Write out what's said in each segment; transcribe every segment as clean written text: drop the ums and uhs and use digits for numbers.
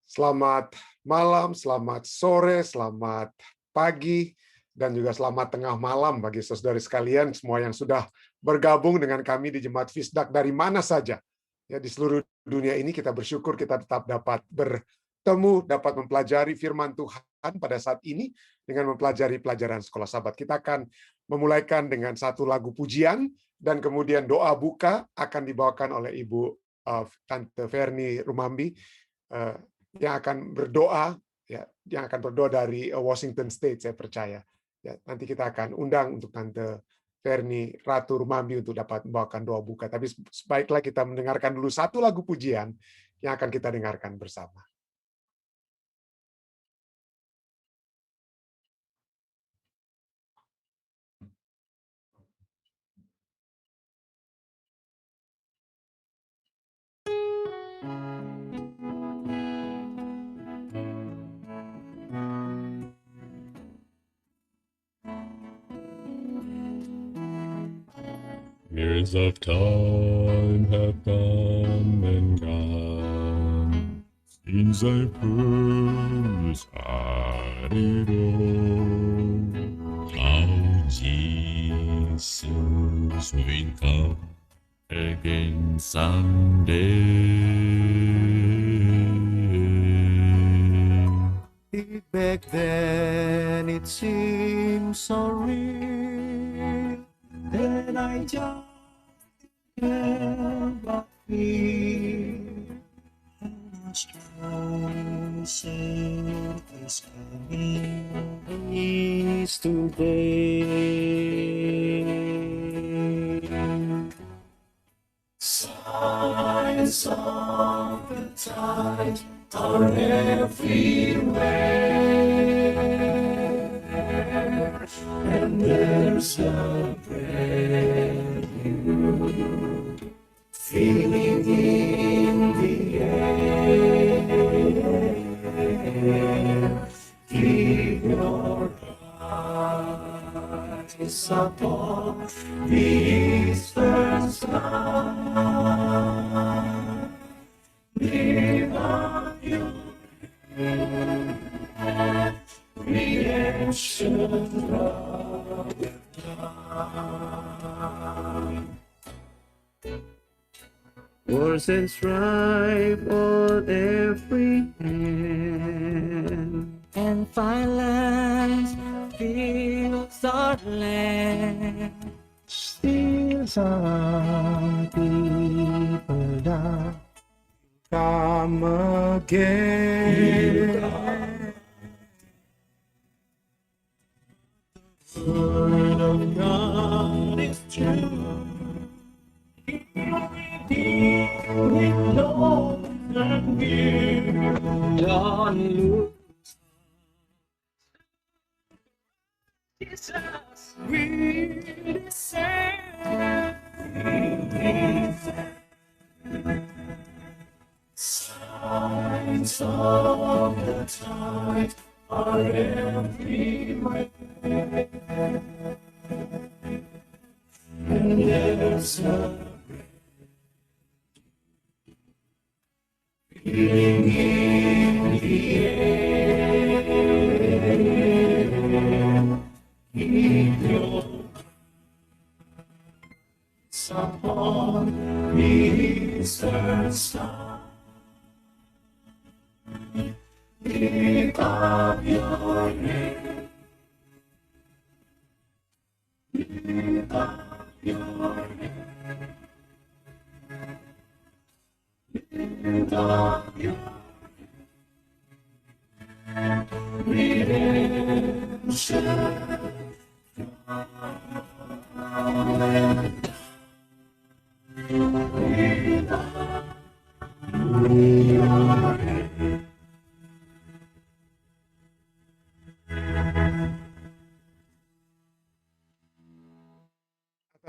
Selamat malam, selamat sore, selamat pagi, dan juga selamat tengah malam bagi saudara sekalian semua yang sudah bergabung dengan kami di Jemaat Fisdak dari mana saja. Ya, di seluruh dunia ini kita bersyukur kita tetap dapat bertemu, dapat mempelajari firman Tuhan pada saat ini dengan mempelajari pelajaran sekolah Sabat. Kita akan memulaikan dengan satu lagu pujian dan kemudian doa buka akan dibawakan oleh Ibu Tante Verni Rumambi yang akan berdoa, ya, yang akan berdoa dari Washington State, saya percaya. Ya, nanti kita akan undang untuk Tante Verni Ratu Rumambi untuk dapat membawakan doa buka. Tapi sebaiknya kita mendengarkan dulu satu lagu pujian yang akan kita dengarkan bersama. Years of time have come and gone since I first had it all. How Jesus will come again someday. Back then it seemed so real that I just can't feel how strong is coming is today. Signs of the tide are everywhere, and there's a brand new feeling in the air. Keep your eyes upon the eastern sky. Live on your redemption of time. Wars and strife on every hand, and violence fills our land. Still some people die. Come again. The word of God is true. He redeemed lost and near. Don't lose. Jesus, we descend. Signs of the tide are everywhere, and there's a feeling in the air. Keep your eyes upon the eastern star. Lift up your head. Lift up your head. Lift up your head. Redemption. Lift up your head.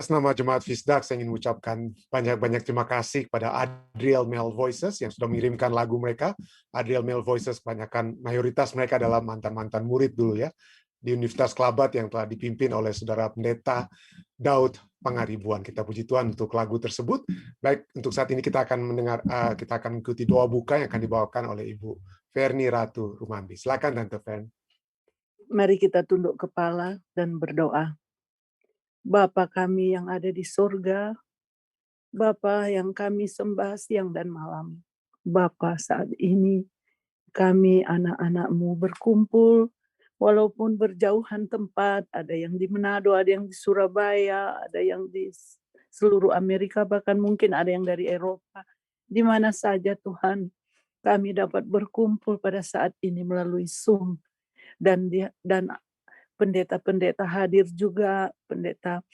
Atas nama Jemaat Fisdak, saya ingin mengucapkan banyak-banyak terima kasih kepada Adriel Male Voices yang sudah mengirimkan lagu mereka. Adriel Male Voices kebanyakan mayoritas mereka adalah mantan-mantan murid dulu ya di Universitas Kelabat yang telah dipimpin oleh Saudara Pendeta Daud Pangaribuan. Kita puji Tuhan untuk lagu tersebut. Baik, untuk saat ini kita akan mendengar, kita akan mengikuti doa buka yang akan dibawakan oleh Ibu Ferni Ratu Rumambi. Silakan Tante Fern. Mari kita tunduk kepala dan berdoa. Bapa kami yang ada di surga, Bapa yang kami sembah siang dan malam. Bapa, saat ini kami anak-anak-Mu berkumpul, walaupun berjauhan tempat, ada yang di Manado, ada yang di Surabaya, ada yang di seluruh Amerika, bahkan mungkin ada yang dari Eropa. Di mana saja Tuhan, kami dapat berkumpul pada saat ini melalui Zoom. Dan pendeta-pendeta hadir juga, pendeta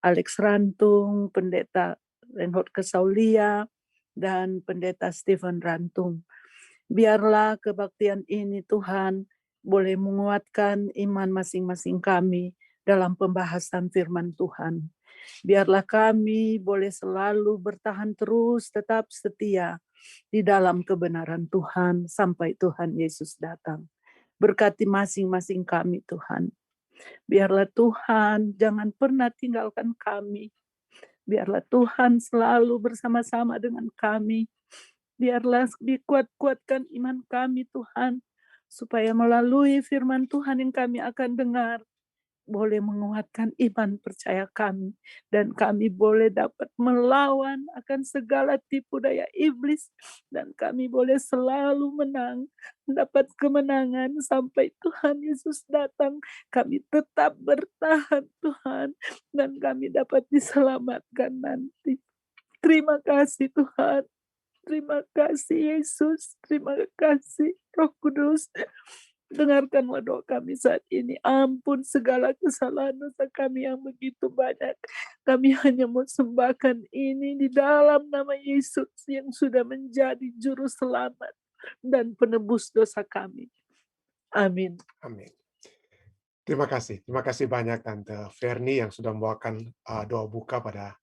Alex Rantung, pendeta Reinhold Kesaulia, dan pendeta Stephen Rantung. Biarlah kebaktian ini Tuhan boleh menguatkan iman masing-masing kami dalam pembahasan firman Tuhan. Biarlah kami boleh selalu bertahan terus, tetap setia di dalam kebenaran Tuhan sampai Tuhan Yesus datang. Berkati masing-masing kami Tuhan. Biarlah Tuhan jangan pernah tinggalkan kami. Biarlah Tuhan selalu bersama-sama dengan kami. Biarlah dikuat-kuatkan iman kami Tuhan, supaya melalui firman Tuhan yang kami akan dengar, boleh menguatkan iman percaya kami, dan kami boleh dapat melawan akan segala tipu daya iblis, dan kami boleh selalu menang, mendapat kemenangan sampai Tuhan Yesus datang. Kami tetap bertahan Tuhan, dan kami dapat diselamatkan nanti. Terima kasih Tuhan. Terima kasih Yesus, terima kasih Roh Kudus. Dengarkanlah doa kami saat ini. Ampun segala kesalahan dosa kami yang begitu banyak. Kami hanya mau sembahkan ini di dalam nama Yesus yang sudah menjadi juru selamat dan penebus dosa kami. Amin. Amin. Terima kasih banyak Tante Ferni yang sudah membawakan doa buka pada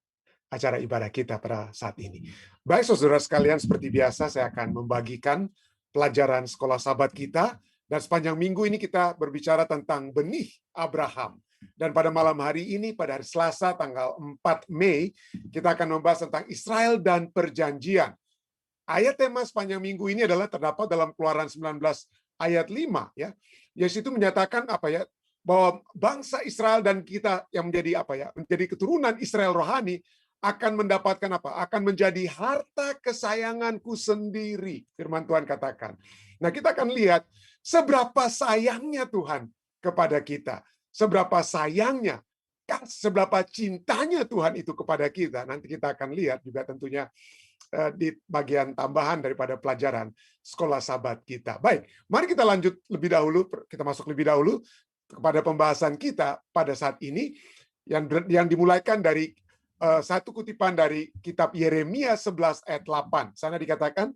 acara ibadah kita pada saat ini. Baik saudara sekalian, seperti biasa saya akan membagikan pelajaran sekolah sahabat kita, dan sepanjang minggu ini kita berbicara tentang benih Abraham. Dan pada malam hari ini, pada hari Selasa tanggal 4 Mei, kita akan membahas tentang Israel dan perjanjian. Ayat tema sepanjang minggu ini adalah terdapat dalam Keluaran 19 ayat 5 ya. Yesus itu menyatakan bahwa bangsa Israel dan kita yang menjadi keturunan Israel rohani akan mendapatkan akan menjadi harta kesayanganku sendiri, firman Tuhan katakan. Nah, kita akan lihat seberapa sayangnya Tuhan kepada kita, seberapa sayangnya, seberapa cintanya Tuhan itu kepada kita. Nanti kita akan lihat juga tentunya di bagian tambahan daripada pelajaran sekolah sahabat kita. Baik, mari kita lanjut lebih dahulu, kita masuk lebih dahulu kepada pembahasan kita pada saat ini yang dimulaikan dari satu kutipan dari kitab Yeremia 11 ayat 8. Sana dikatakan,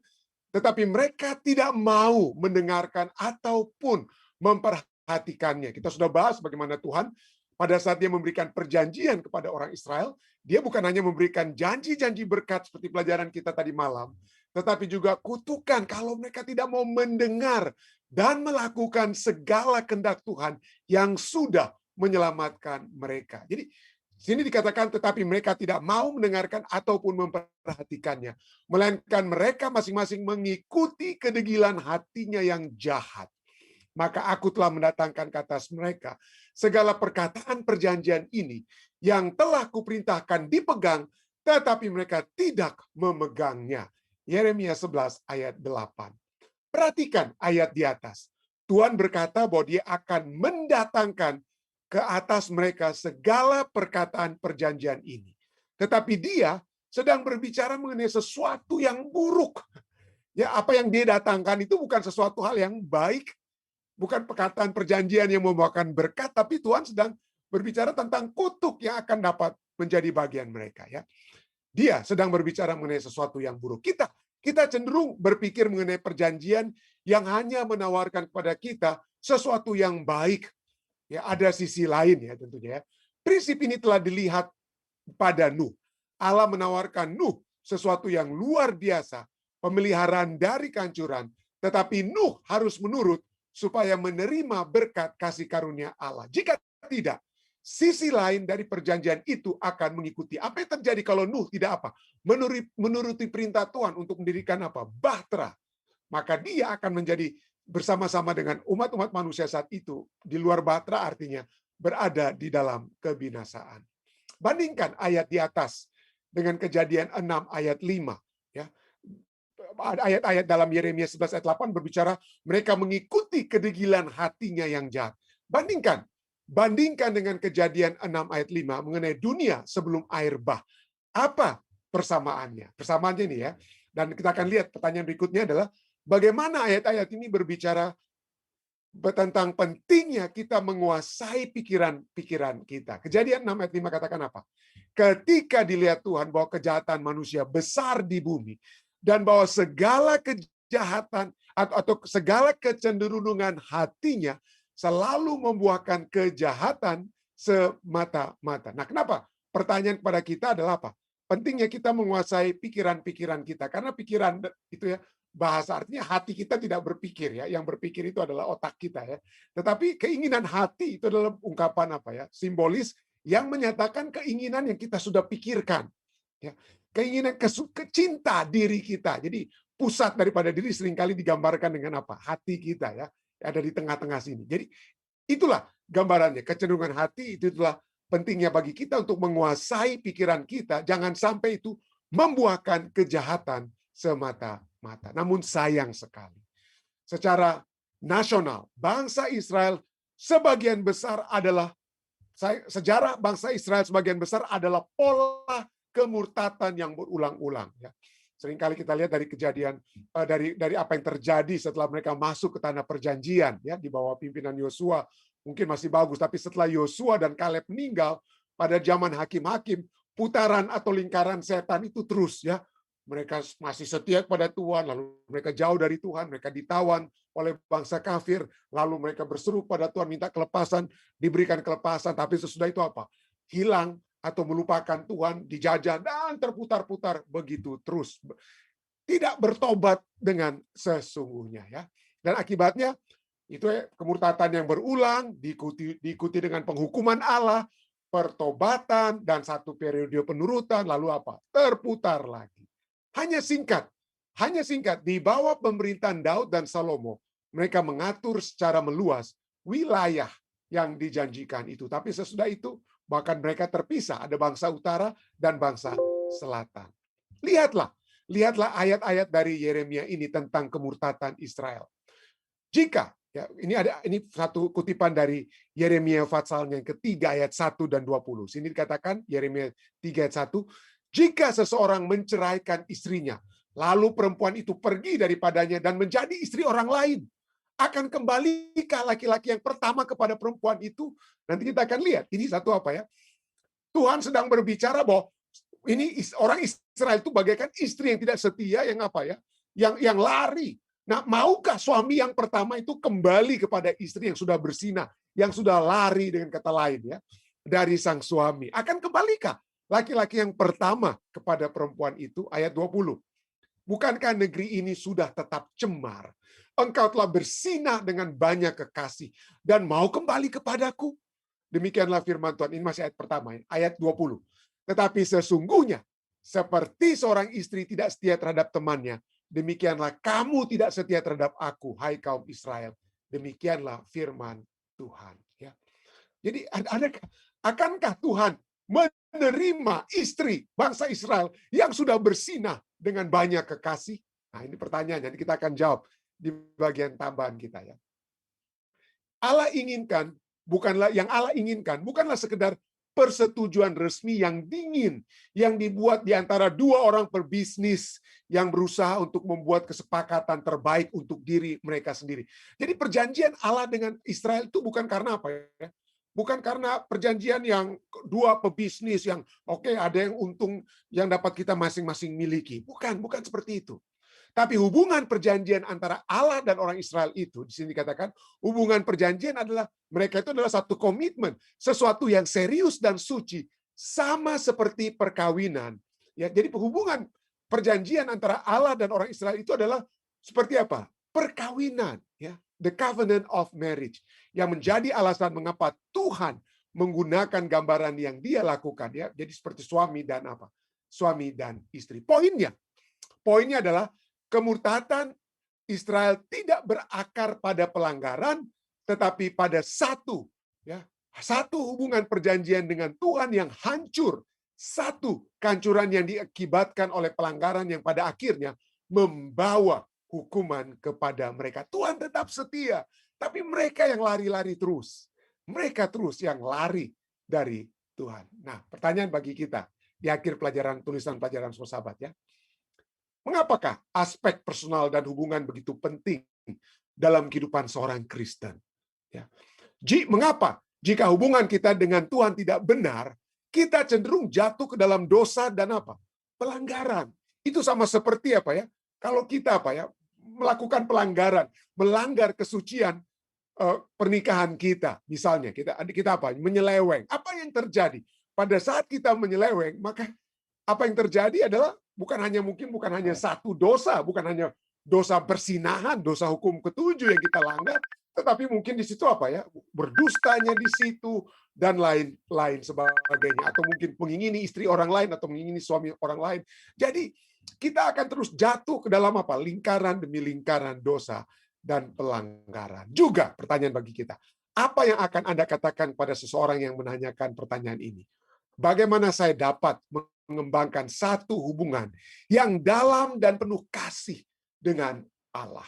tetapi mereka tidak mau mendengarkan ataupun memperhatikannya. Kita sudah bahas bagaimana Tuhan pada saat dia memberikan perjanjian kepada orang Israel, dia bukan hanya memberikan janji-janji berkat seperti pelajaran kita tadi malam, tetapi juga kutukan kalau mereka tidak mau mendengar dan melakukan segala kehendak Tuhan yang sudah menyelamatkan mereka. Jadi sini dikatakan, tetapi mereka tidak mau mendengarkan ataupun memperhatikannya, melainkan mereka masing-masing mengikuti kedegilan hatinya yang jahat. Maka aku telah mendatangkan ke atas mereka segala perkataan perjanjian ini yang telah kuperintahkan dipegang, tetapi mereka tidak memegangnya. Yeremia 11 ayat 8. Perhatikan ayat di atas. Tuhan berkata bahwa dia akan mendatangkan ke atas mereka segala perkataan perjanjian ini. Tetapi dia sedang berbicara mengenai sesuatu yang buruk. Ya, apa yang dia datangkan itu bukan sesuatu hal yang baik, bukan perkataan perjanjian yang membawakan berkat, tapi Tuhan sedang berbicara tentang kutuk yang akan dapat menjadi bagian mereka. Ya, dia sedang berbicara mengenai sesuatu yang buruk. Kita cenderung berpikir mengenai perjanjian yang hanya menawarkan kepada kita sesuatu yang baik. Ya, ada sisi lain ya tentunya. Prinsip ini telah dilihat pada Nuh. Allah menawarkan Nuh sesuatu yang luar biasa, pemeliharaan dari kehancuran, tetapi Nuh harus menurut supaya menerima berkat kasih karunia Allah. Jika tidak, sisi lain dari perjanjian itu akan mengikuti. Apa yang terjadi kalau Nuh tidak menuruti perintah Tuhan untuk mendirikan Bahtera. maka dia akan menjadi bersama-sama dengan umat-umat manusia saat itu di luar batra, artinya berada di dalam kebinasaan. Bandingkan ayat di atas dengan Kejadian 6 ayat 5. Ya. Ayat-ayat dalam Yeremia 11 ayat 8 berbicara mereka mengikuti kedegilan hatinya yang jahat. Bandingkan dengan Kejadian 6 ayat 5 mengenai dunia sebelum air bah. Apa persamaannya? Persamaannya ini ya. Dan kita akan lihat pertanyaan berikutnya adalah bagaimana ayat-ayat ini berbicara tentang pentingnya kita menguasai pikiran-pikiran kita. Kejadian 6 ayat 5 katakan apa? Ketika dilihat Tuhan bahwa kejahatan manusia besar di bumi, dan bahwa segala kejahatan atau segala kecenderungan hatinya selalu membuahkan kejahatan semata-mata. Nah, kenapa? Pertanyaan kepada kita adalah apa? Pentingnya kita menguasai pikiran-pikiran kita. Karena pikiran itu ya, bahasa artinya hati kita tidak berpikir ya. Yang berpikir itu adalah otak kita ya. Tetapi keinginan hati itu adalah ungkapan apa ya? Simbolis yang menyatakan keinginan yang kita sudah pikirkan. Ya. Keinginan kecinta diri kita. Jadi pusat daripada diri seringkali digambarkan dengan apa? Hati kita ya. Ada di tengah-tengah sini. Jadi itulah gambarannya. Kecenderungan hati itu itulah pentingnya bagi kita untuk menguasai pikiran kita. Jangan sampai itu membuahkan kejahatan semata-mata. Namun sayang sekali. Secara nasional, bangsa Israel sebagian besar adalah sejarah bangsa Israel sebagian besar adalah pola kemurtatan yang berulang-ulang. Ya. Seringkali kita lihat dari kejadian dari apa yang terjadi setelah mereka masuk ke tanah perjanjian ya di bawah pimpinan Yosua mungkin masih bagus, tapi setelah Yosua dan Kaleb meninggal pada zaman hakim-hakim, putaran atau lingkaran setan itu terus ya. Mereka masih setia kepada Tuhan, lalu mereka jauh dari Tuhan, mereka ditawan oleh bangsa kafir, lalu mereka berseru pada Tuhan minta kelepasan, diberikan kelepasan, tapi sesudah itu apa? Hilang atau melupakan Tuhan, dijajah, dan terputar-putar begitu terus. Tidak bertobat dengan sesungguhnya. Ya. Dan akibatnya, itu kemurtatan yang berulang, diikuti dengan penghukuman Allah, pertobatan, dan satu periode penurutan, lalu apa? Terputar lagi. Hanya singkat, di bawah pemerintahan Daud dan Salomo, mereka mengatur secara meluas wilayah yang dijanjikan itu. Tapi sesudah itu, bahkan mereka terpisah, ada bangsa utara dan bangsa selatan. Lihatlah ayat-ayat dari Yeremia ini tentang kemurtatan Israel. Jika, ya, ini satu kutipan dari Yeremia pasal yang ketiga ayat 1 dan 20. Sini dikatakan Yeremia 3 ayat 1, jika seseorang menceraikan istrinya, lalu perempuan itu pergi daripadanya dan menjadi istri orang lain, akan kembalikah laki-laki yang pertama kepada perempuan itu? Nanti kita akan lihat. Ini satu apa ya? Tuhan sedang berbicara bahwa ini orang Israel itu bagaikan istri yang tidak setia, yang apa ya? Yang lari. Nah, maukah suami yang pertama itu kembali kepada istri yang sudah berzina, yang sudah lari dengan kata lain ya, dari sang suami? Akan kembalikah laki-laki yang pertama kepada perempuan itu? Ayat 20. Bukankah negeri ini sudah tetap cemar? Engkau telah bersinah dengan banyak kekasih dan mau kembali kepadaku? Demikianlah firman Tuhan. Ini masih ayat pertama, ayat 20. Tetapi sesungguhnya, seperti seorang istri tidak setia terhadap temannya, demikianlah kamu tidak setia terhadap aku, hai kaum Israel. Demikianlah firman Tuhan. Ya. Jadi akankah Tuhan menerima istri bangsa Israel yang sudah bersinah dengan banyak kekasih? Nah, ini pertanyaannya. Nanti kita akan jawab di bagian tambahan kita ya. Allah inginkan bukanlah sekedar persetujuan resmi yang dingin yang dibuat di antara dua orang berbisnis yang berusaha untuk membuat kesepakatan terbaik untuk diri mereka sendiri. Jadi perjanjian Allah dengan Israel itu bukan karena apa ya? Bukan karena perjanjian yang dua pebisnis yang oke, ada yang untung yang dapat kita masing-masing miliki. Bukan seperti itu. Tapi hubungan perjanjian antara Allah dan orang Israel itu, di sini dikatakan, hubungan perjanjian adalah, mereka itu adalah satu komitmen, sesuatu yang serius dan suci, sama seperti perkawinan. Ya, jadi hubungan perjanjian antara Allah dan orang Israel itu adalah seperti apa? Perkawinan, ya, the covenant of marriage, yang menjadi alasan mengapa Tuhan menggunakan gambaran yang Dia lakukan, ya, jadi seperti suami dan apa? Suami dan istri. Poinnya adalah kemurtatan Israel tidak berakar pada pelanggaran, tetapi pada satu, ya, satu hubungan perjanjian dengan Tuhan yang hancur, satu kehancuran yang diakibatkan oleh pelanggaran yang pada akhirnya membawa hukuman kepada mereka. Tuhan tetap setia, tapi mereka yang lari-lari terus. Mereka terus yang lari dari Tuhan. Nah, pertanyaan bagi kita di akhir pelajaran tulisan pelajaran sahabat ya. Mengapakah aspek personal dan hubungan begitu penting dalam kehidupan seorang Kristen? Ya. Mengapa jika hubungan kita dengan Tuhan tidak benar, kita cenderung jatuh ke dalam dosa dan apa? Pelanggaran. Itu sama seperti apa ya? Kalau kita apa ya? Melakukan pelanggaran, melanggar kesucian pernikahan kita, misalnya kita apa? Menyeleweng. Apa yang terjadi? Pada saat kita menyeleweng, maka apa yang terjadi adalah bukan hanya satu dosa, bukan hanya dosa persinahan, dosa hukum ketujuh yang kita langgar, tetapi mungkin di situ apa ya, berdustanya di situ dan lain sebagainya, atau mungkin mengingini istri orang lain atau mengingini suami orang lain. Jadi kita akan terus jatuh ke dalam apa, lingkaran demi lingkaran dosa dan pelanggaran. Juga pertanyaan bagi kita, apa yang akan Anda katakan pada seseorang yang menanyakan pertanyaan ini? Bagaimana saya dapat mengembangkan satu hubungan yang dalam dan penuh kasih dengan Allah?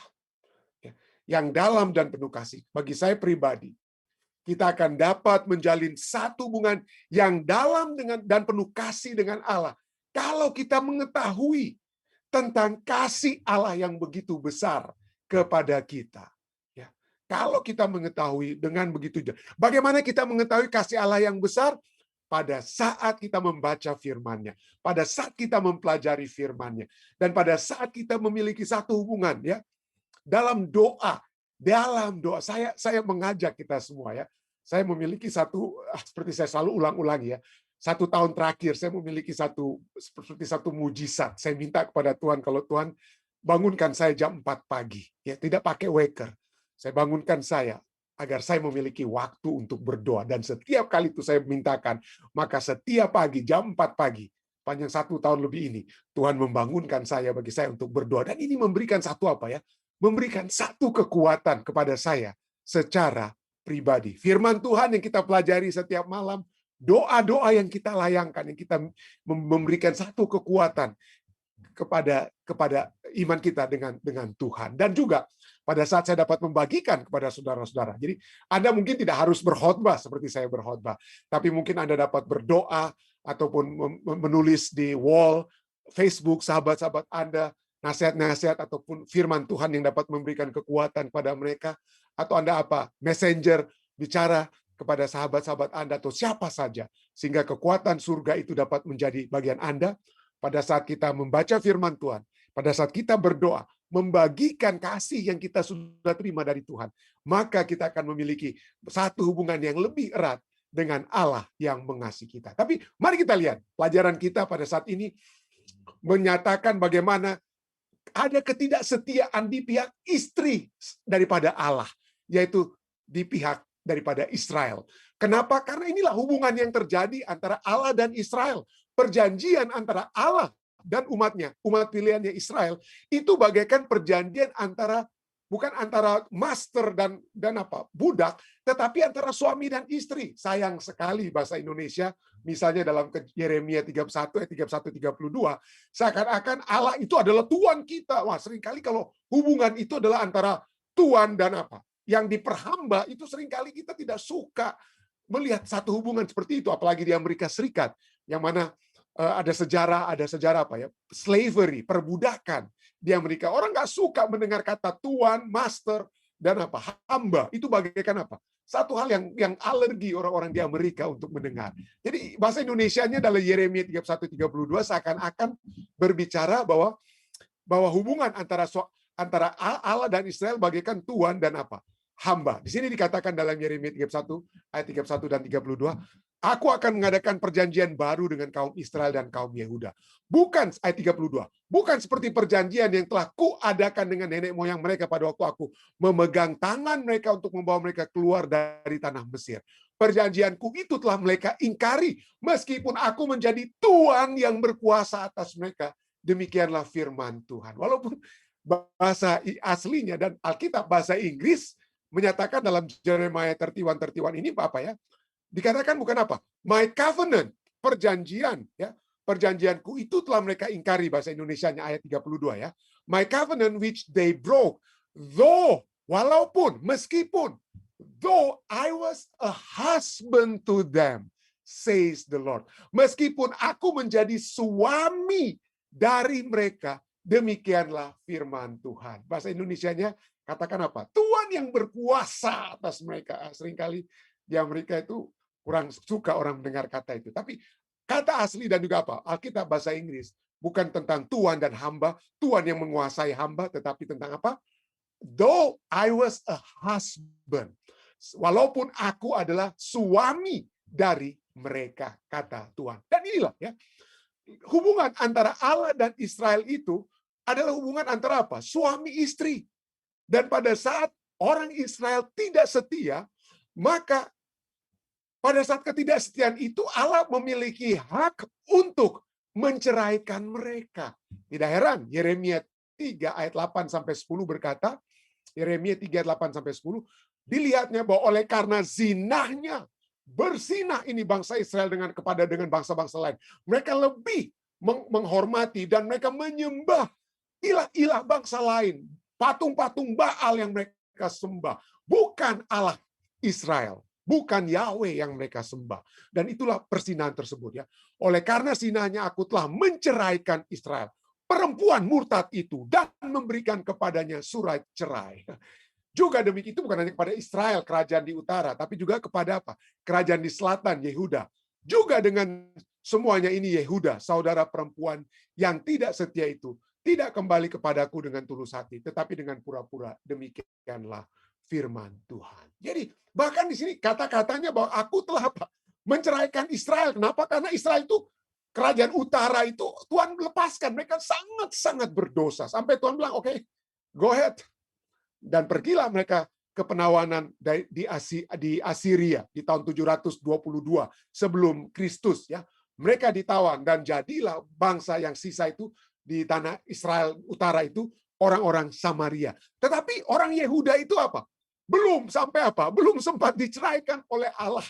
Yang dalam dan penuh kasih. Bagi saya pribadi, kita akan dapat menjalin satu hubungan yang dalam dan penuh kasih dengan Allah. Kalau kita mengetahui tentang kasih Allah yang begitu besar kepada kita. Ya. Kalau kita mengetahui dengan begitu, bagaimana kita mengetahui kasih Allah yang besar? Pada saat kita membaca firman-Nya, pada saat kita mempelajari firman-Nya, dan pada saat kita memiliki satu hubungan ya, dalam doa saya mengajak kita semua ya. Saya memiliki satu, seperti saya selalu ulang-ulangi ya, 1 tahun terakhir saya memiliki seperti satu mujizat. Saya minta kepada Tuhan, kalau Tuhan bangunkan saya jam 4 pagi, ya tidak pakai waker. Saya bangunkan saya agar saya memiliki waktu untuk berdoa. Dan setiap kali itu saya mintakan, maka setiap pagi, jam 4 pagi, panjang 1 tahun lebih ini, Tuhan membangunkan saya bagi saya untuk berdoa. Dan ini memberikan satu apa ya? Memberikan satu kekuatan kepada saya secara pribadi. Firman Tuhan yang kita pelajari setiap malam, doa-doa yang kita layangkan, yang kita memberikan satu kekuatan kepada iman kita dengan Tuhan. Dan juga pada saat saya dapat membagikan kepada saudara-saudara. Jadi Anda mungkin tidak harus berkhotbah seperti saya berkhotbah, tapi mungkin Anda dapat berdoa ataupun menulis di wall Facebook sahabat-sahabat Anda, nasihat-nasihat ataupun firman Tuhan yang dapat memberikan kekuatan kepada mereka, atau Anda apa? Messenger bicara kepada sahabat-sahabat Anda atau siapa saja, sehingga kekuatan surga itu dapat menjadi bagian Anda pada saat kita membaca firman Tuhan, pada saat kita berdoa, membagikan kasih yang kita sudah terima dari Tuhan, maka kita akan memiliki satu hubungan yang lebih erat dengan Allah yang mengasihi kita. Tapi mari kita lihat pelajaran kita pada saat ini menyatakan bagaimana ada ketidaksetiaan di pihak istri daripada Allah, yaitu di pihak daripada Israel. Kenapa? Karena inilah hubungan yang terjadi antara Allah dan Israel. Perjanjian antara Allah dan umatnya, umat pilihannya Israel, itu bagaikan perjanjian bukan antara master dan budak, tetapi antara suami dan istri. Sayang sekali bahasa Indonesia, misalnya dalam Yeremia 31 ayat 31-32, seakan-akan Allah itu adalah Tuhan kita. Wah, seringkali kalau hubungan itu adalah antara Tuhan dan yang diperhamba, itu seringkali kita tidak suka melihat satu hubungan seperti itu, apalagi di Amerika Serikat, yang mana ada sejarah slavery, perbudakan di Amerika. Orang nggak suka mendengar kata tuan, master, dan hamba. Itu bagaikan satu hal yang alergi orang-orang di Amerika untuk mendengar. Jadi bahasa Indonesianya dalam Yeremia 31-32 seakan-akan berbicara bahwa hubungan antara Allah dan Israel bagaikan tuan dan hamba. Di sini dikatakan dalam Yeremia 31 ayat 31 dan 32, aku akan mengadakan perjanjian baru dengan kaum Israel dan kaum Yehuda. Bukan, ayat 32, bukan seperti perjanjian yang telah kuadakan dengan nenek moyang mereka pada waktu aku memegang tangan mereka untuk membawa mereka keluar dari tanah Mesir. Perjanjianku itu telah mereka ingkari, meskipun aku menjadi Tuhan yang berkuasa atas mereka. Demikianlah firman Tuhan. Walaupun bahasa aslinya dan Alkitab bahasa Inggris menyatakan dalam Jeremiah 31 ini apa ya? Dikatakan bukan apa? My covenant, perjanjian ya. Perjanjianku itu telah mereka ingkari, bahasa Indonesianya ayat 32 ya. My covenant which they broke, though, walaupun, meskipun, though I was a husband to them, says the Lord. Meskipun aku menjadi suami dari mereka, demikianlah firman Tuhan. Bahasa Indonesianya katakan apa? Tuhan yang berkuasa atas mereka. Seringkali di Amerika itu kurang suka orang mendengar kata itu. Tapi kata asli dan juga apa? Alkitab bahasa Inggris bukan tentang tuan dan hamba, Tuhan yang menguasai hamba, tetapi tentang apa? Though I was a husband, walaupun aku adalah suami dari mereka, kata Tuhan. Dan inilah ya, hubungan antara Allah dan Israel itu adalah hubungan antara apa? Suami istri. Dan pada saat orang Israel tidak setia, maka pada saat ketidaksetiaan itu Allah memiliki hak untuk menceraikan mereka. Tidak heran Yeremia 3 ayat 8 sampai 10 berkata, Yeremia 3 ayat 8 sampai 10, dilihatnya bahwa oleh karena zinahnya, bersinah ini bangsa Israel dengan bangsa-bangsa lain. Mereka lebih menghormati dan mereka menyembah ilah-ilah bangsa lain, patung-patung Baal yang mereka sembah, bukan Allah Israel. Bukan Yahweh yang mereka sembah. Dan itulah persinahan tersebut ya. Oleh karena sinahnya aku telah menceraikan Israel. Perempuan murtad itu dan memberikan kepadanya surat cerai. Juga demikian itu bukan hanya kepada Israel, kerajaan di utara, tapi juga kepada apa? Kerajaan di selatan, Yehuda. Juga dengan semuanya ini Yehuda, saudara perempuan yang tidak setia itu, tidak kembali kepadaku dengan tulus hati, tetapi dengan pura-pura. Demikianlah firman Tuhan. Jadi bahkan di sini kata-katanya bahwa aku telah apa? Menceraikan Israel. Kenapa? Karena Israel itu kerajaan utara itu Tuhan lepaskan. Mereka sangat-sangat berdosa. Sampai Tuhan bilang, oke, go ahead. Dan pergilah mereka ke penawanan di Asiria di tahun 722 sebelum Kristus ya. Mereka ditawan dan jadilah bangsa yang sisa itu di tanah Israel utara itu orang-orang Samaria. Tetapi orang Yehuda itu apa? Belum sampai apa? Belum sempat diceraikan oleh Allah.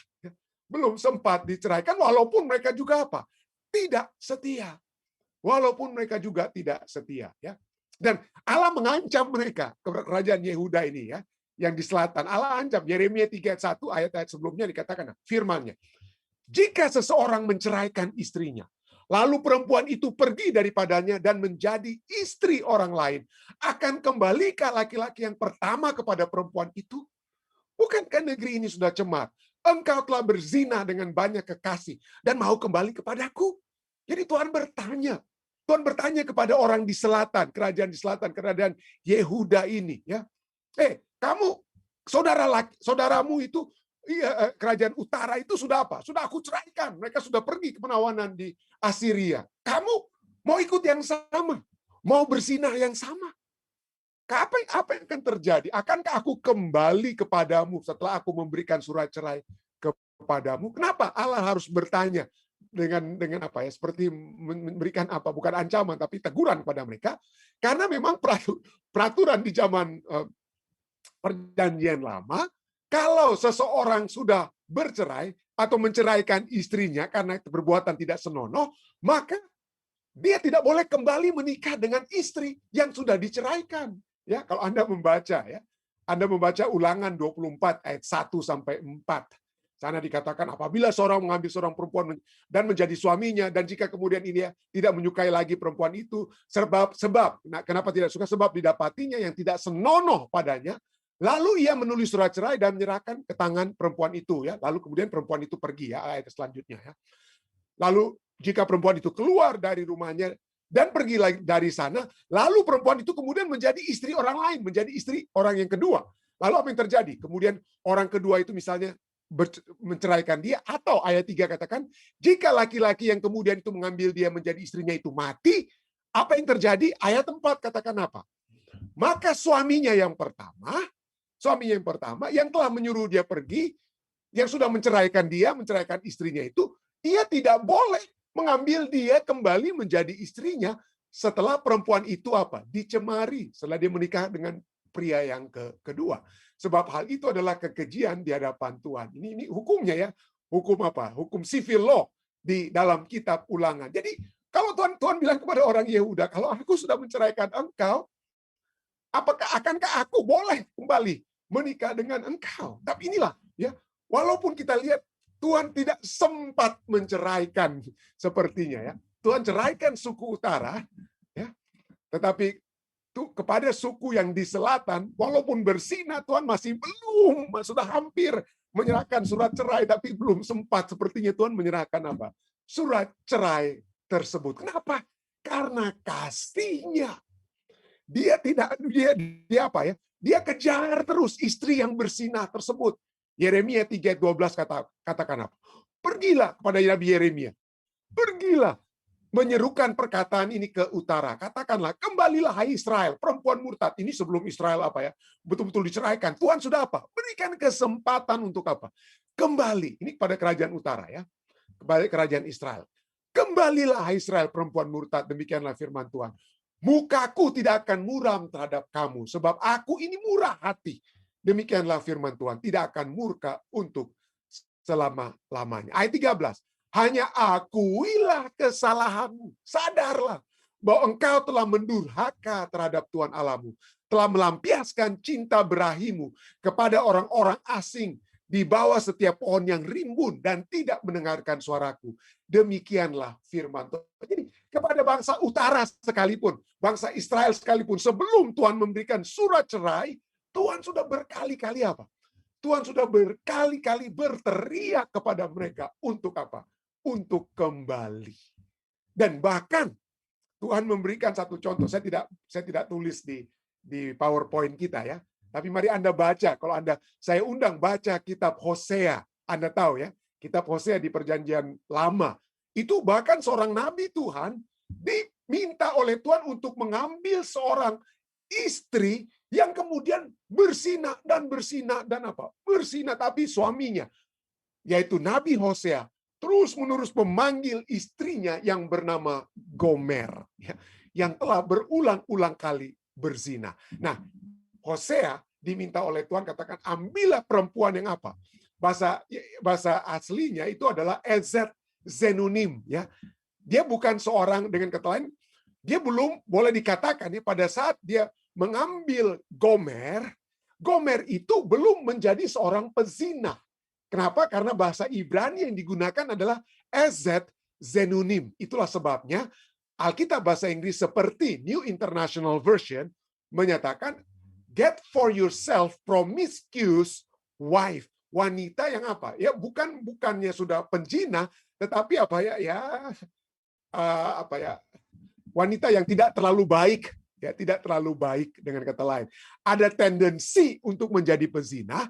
Belum sempat diceraikan walaupun mereka juga apa? Tidak setia. Walaupun mereka juga tidak setia ya. Dan Allah mengancam mereka, kerajaan Yehuda ini ya, yang di selatan. Allah ancam, Yeremia 3 ayat 1 ayat-ayat sebelumnya dikatakan firman-Nya. Jika seseorang menceraikan istrinya, lalu perempuan itu pergi daripadanya dan menjadi istri orang lain, akan kembalikah laki-laki yang pertama kepada perempuan itu? Bukankah negeri ini sudah cemar? Engkau telah berzina dengan banyak kekasih dan mau kembali kepadaku? Jadi Tuhan bertanya. Tuhan bertanya kepada orang di selatan, kerajaan di selatan, kerajaan Yehuda ini. Ya, kamu, saudaramu itu, kerajaan utara itu sudah apa? Sudah aku ceraikan. Mereka sudah pergi ke penawanan di Asiria. Kamu mau ikut yang sama? Mau bersinah yang sama? Apa yang akan terjadi? Akankah aku kembali kepadamu setelah aku memberikan surat cerai kepadamu? Kenapa Allah harus bertanya dengan apa ya? Seperti memberikan apa? Bukan ancaman tapi teguran kepada mereka. Karena memang peraturan di zaman perjanjian lama, kalau seseorang sudah bercerai atau menceraikan istrinya karena perbuatan tidak senonoh, maka dia tidak boleh kembali menikah dengan istri yang sudah diceraikan. Ya, kalau Anda membaca ya, Anda membaca Ulangan 24 ayat 1 sampai 4. Sana dikatakan apabila seorang mengambil seorang perempuan dan menjadi suaminya, dan jika kemudian ini tidak menyukai lagi perempuan itu sebab kenapa tidak suka? Sebab didapatinya yang tidak senonoh padanya. Lalu ia menulis surat cerai dan menyerahkan ke tangan perempuan itu ya. Lalu kemudian perempuan itu pergi ya, ayat selanjutnya ya. Lalu jika perempuan itu keluar dari rumahnya dan pergi lagi dari sana, lalu perempuan itu kemudian menjadi istri orang lain, menjadi istri orang yang kedua. Lalu apa yang terjadi? Kemudian orang kedua itu misalnya menceraikan dia, atau ayat 3 katakan, jika laki-laki yang kemudian itu mengambil dia menjadi istrinya itu mati, apa yang terjadi? Ayat 4 katakan apa? Maka suaminya yang pertama yang telah menyuruh dia pergi, yang sudah menceraikan istrinya itu, ia tidak boleh mengambil dia kembali menjadi istrinya setelah perempuan itu apa? Dicemari setelah dia menikah dengan pria yang kedua. Sebab hal itu adalah kekejian di hadapan Tuhan. Ini hukumnya ya. Hukum apa? Hukum civil law di dalam kitab Ulangan. Jadi kalau Tuhan bilang kepada orang Yehuda, kalau aku sudah menceraikan engkau, akankah aku boleh kembali menikah dengan engkau? Tapi inilah ya, walaupun kita lihat Tuhan tidak sempat menceraikan sepertinya ya. Tuhan ceraikan suku utara ya. Tetapi kepada suku yang di selatan, walaupun berzina, Tuhan masih belum, sudah hampir menyerahkan surat cerai, tapi belum sempat. Sepertinya Tuhan menyerahkan apa? Surat cerai tersebut. Kenapa? Karena kasihnya. Dia apa ya? Dia kejar terus istri yang berzina tersebut. Yeremia 3:12 katakan apa? Pergilah kepada Nabi Yeremia. Pergilah. Menyerukan perkataan ini ke utara. Katakanlah, kembalilah hai Israel, perempuan murtad. Ini sebelum Israel apa ya? Betul-betul diceraikan. Tuhan sudah apa? Berikan kesempatan untuk apa? Kembali. Ini kepada kerajaan utara ya. Kepada kerajaan Israel. Kembalilah hai Israel, perempuan murtad. Demikianlah firman Tuhan. Mukaku tidak akan muram terhadap kamu. Sebab aku ini murah hati. Demikianlah firman Tuhan. Tidak akan murka untuk selama-lamanya. Ayat 13. Hanya akuilah kesalahanmu. Sadarlah bahwa engkau telah mendurhaka terhadap Tuhan Allahmu. Telah melampiaskan cinta berahimu kepada orang-orang asing di bawah setiap pohon yang rimbun dan tidak mendengarkan suaraku. Demikianlah firman Tuhan. Jadi kepada bangsa utara sekalipun, bangsa Israel sekalipun, sebelum Tuhan memberikan surat cerai, Tuhan sudah berkali-kali apa? Tuhan sudah berkali-kali berteriak kepada mereka untuk apa? Untuk kembali. Dan bahkan Tuhan memberikan satu contoh. Saya tidak tulis di PowerPoint kita ya. Tapi mari Anda baca. Kalau saya undang baca kitab Hosea. Anda tahu ya, kitab Hosea di Perjanjian Lama. Itu bahkan seorang nabi Tuhan diminta oleh Tuhan untuk mengambil seorang istri yang kemudian berzina dan apa? Berzina tapi suaminya, yaitu Nabi Hosea, terus-menerus memanggil istrinya yang bernama Gomer, ya, yang telah berulang-ulang kali berzina. Nah, Hosea diminta oleh Tuhan, katakan, ambillah perempuan yang apa? Bahasa aslinya itu adalah Ezet Zenunim. Ya. Dia bukan seorang, dengan kata lain, dia belum boleh dikatakan ya, pada saat dia mengambil Gomer, Gomer itu belum menjadi seorang pezina. Kenapa? Karena bahasa Ibrani yang digunakan adalah Ezet Zenunim. Itulah sebabnya Alkitab bahasa Inggris seperti New International Version menyatakan, get for yourself promiscuous wife. Wanita yang apa? Ya bukannya sudah penzina, tetapi apa ya? Wanita yang tidak terlalu baik, ya tidak terlalu baik, dengan kata lain. Ada tendensi untuk menjadi pezina.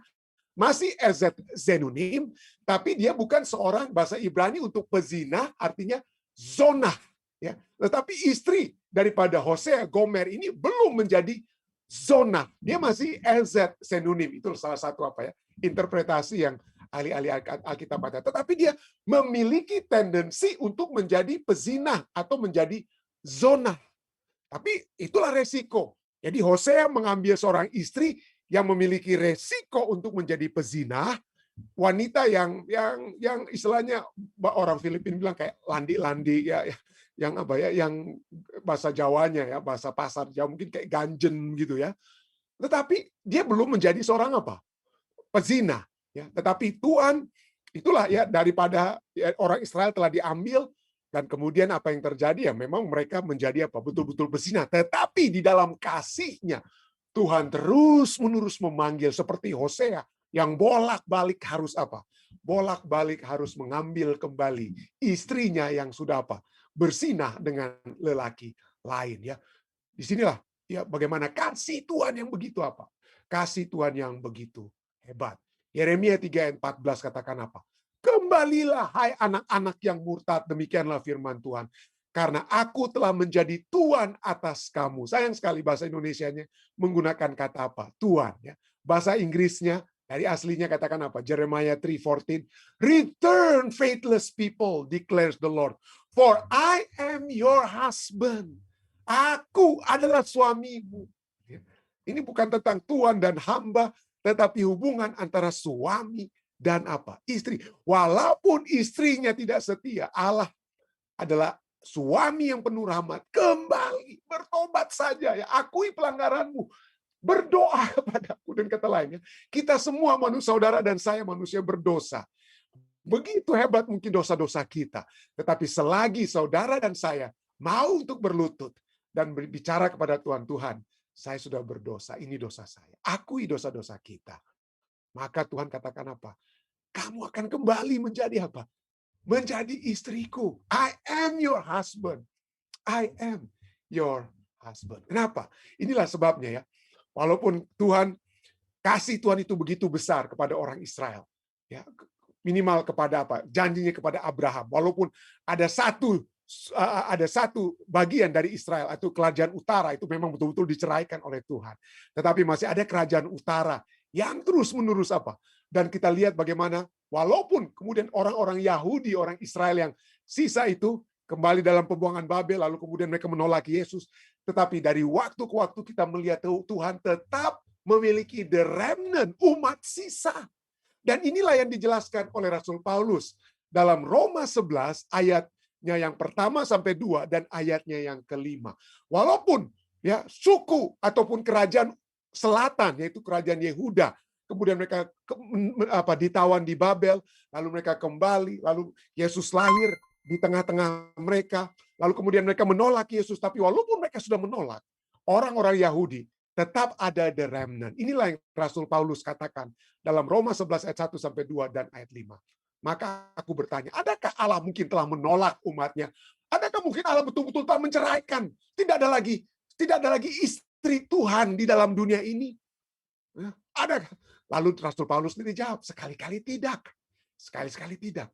Masih Ezet Zenunim, tapi dia bukan seorang, bahasa Ibrani untuk pezina artinya zona, ya. Tetapi istri daripada Hosea, Gomer ini belum menjadi zona. Dia masih Ezet Zenunim. Itu salah satu interpretasi yang ahli-ahli Alkitab kata. Tetapi dia memiliki tendensi untuk menjadi pezina atau menjadi zona. Tapi itulah resiko. Jadi Hosea mengambil seorang istri yang memiliki resiko untuk menjadi pezina, wanita yang istilahnya orang Filipina bilang kayak landi-landi ya, yang bahasa Jawanya ya, bahasa pasar Jawa mungkin kayak ganjen gitu ya. Tetapi dia belum menjadi seorang pezina ya. Tetapi Tuhan, itulah ya, daripada orang Israel telah diambil, dan kemudian apa yang terjadi ya, memang mereka menjadi betul-betul pezina. Tetapi di dalam kasihnya Tuhan terus-menerus memanggil seperti Hosea yang bolak-balik harus bolak-balik harus mengambil kembali istrinya yang sudah bersinah dengan lelaki lain ya. Disinilah ya bagaimana kasih Tuhan yang begitu kasih Tuhan yang begitu hebat. Yeremia 3:14 katakan apa? Kembalilah hai anak-anak yang murtad, demikianlah firman Tuhan. Karena aku telah menjadi Tuhan atas kamu. Sayang sekali bahasa Indonesianya menggunakan kata Tuhan. Ya. Bahasa Inggrisnya dari aslinya katakan Jeremiah 3:14. Return faithless people, declares the Lord. For I am your husband. Aku adalah suamimu. Ini bukan tentang tuan dan hamba, tetapi hubungan antara suami dan apa? Istri. Walaupun istrinya tidak setia, Allah adalah suami yang penuh rahmat. Kembali, bertobat saja ya. Akui pelanggaranmu. Berdoa kepadaku. Dan kata lainnya, kita semua manusia, saudara dan saya manusia berdosa. Begitu hebat mungkin dosa-dosa kita. Tetapi selagi saudara dan saya mau untuk berlutut dan berbicara kepada Tuhan, Tuhan, saya sudah berdosa, ini dosa saya. Akui dosa-dosa kita. Maka Tuhan katakan apa? Kamu akan kembali menjadi apa? Menjadi istriku. I am your husband. I am your husband. Kenapa? Inilah sebabnya ya. Walaupun kasih Tuhan itu begitu besar kepada orang Israel. Ya, minimal kepada apa? Janjinya kepada Abraham. Walaupun ada satu bagian dari Israel, itu kerajaan utara, itu memang betul-betul diceraikan oleh Tuhan. Tetapi masih ada kerajaan utara yang terus-menerus apa? Dan kita lihat bagaimana walaupun kemudian orang-orang Yahudi, orang Israel yang sisa itu kembali dalam pembuangan Babel, lalu kemudian mereka menolak Yesus. Tetapi dari waktu ke waktu kita melihat Tuhan tetap memiliki the remnant, umat sisa. Dan inilah yang dijelaskan oleh Rasul Paulus dalam Roma 11 ayatnya yang pertama sampai 2 dan ayatnya yang kelima. Walaupun ya suku ataupun kerajaan selatan yaitu kerajaan Yehuda, kemudian mereka ditawan di Babel, lalu mereka kembali, lalu Yesus lahir di tengah-tengah mereka, lalu kemudian mereka menolak Yesus. Tapi walaupun mereka sudah menolak, orang-orang Yahudi tetap ada the remnant. Inilah yang Rasul Paulus katakan dalam Roma 11 ayat 1 sampai 2 dan ayat 5. Maka aku bertanya, adakah Allah mungkin telah menolak umatnya? Adakah mungkin Allah betul-betul telah menceraikan? Tidak ada lagi istri Tuhan di dalam dunia ini. Adakah? Lalu Rasul Paulus sendiri jawab, sekali-kali tidak. Sekali-sekali tidak.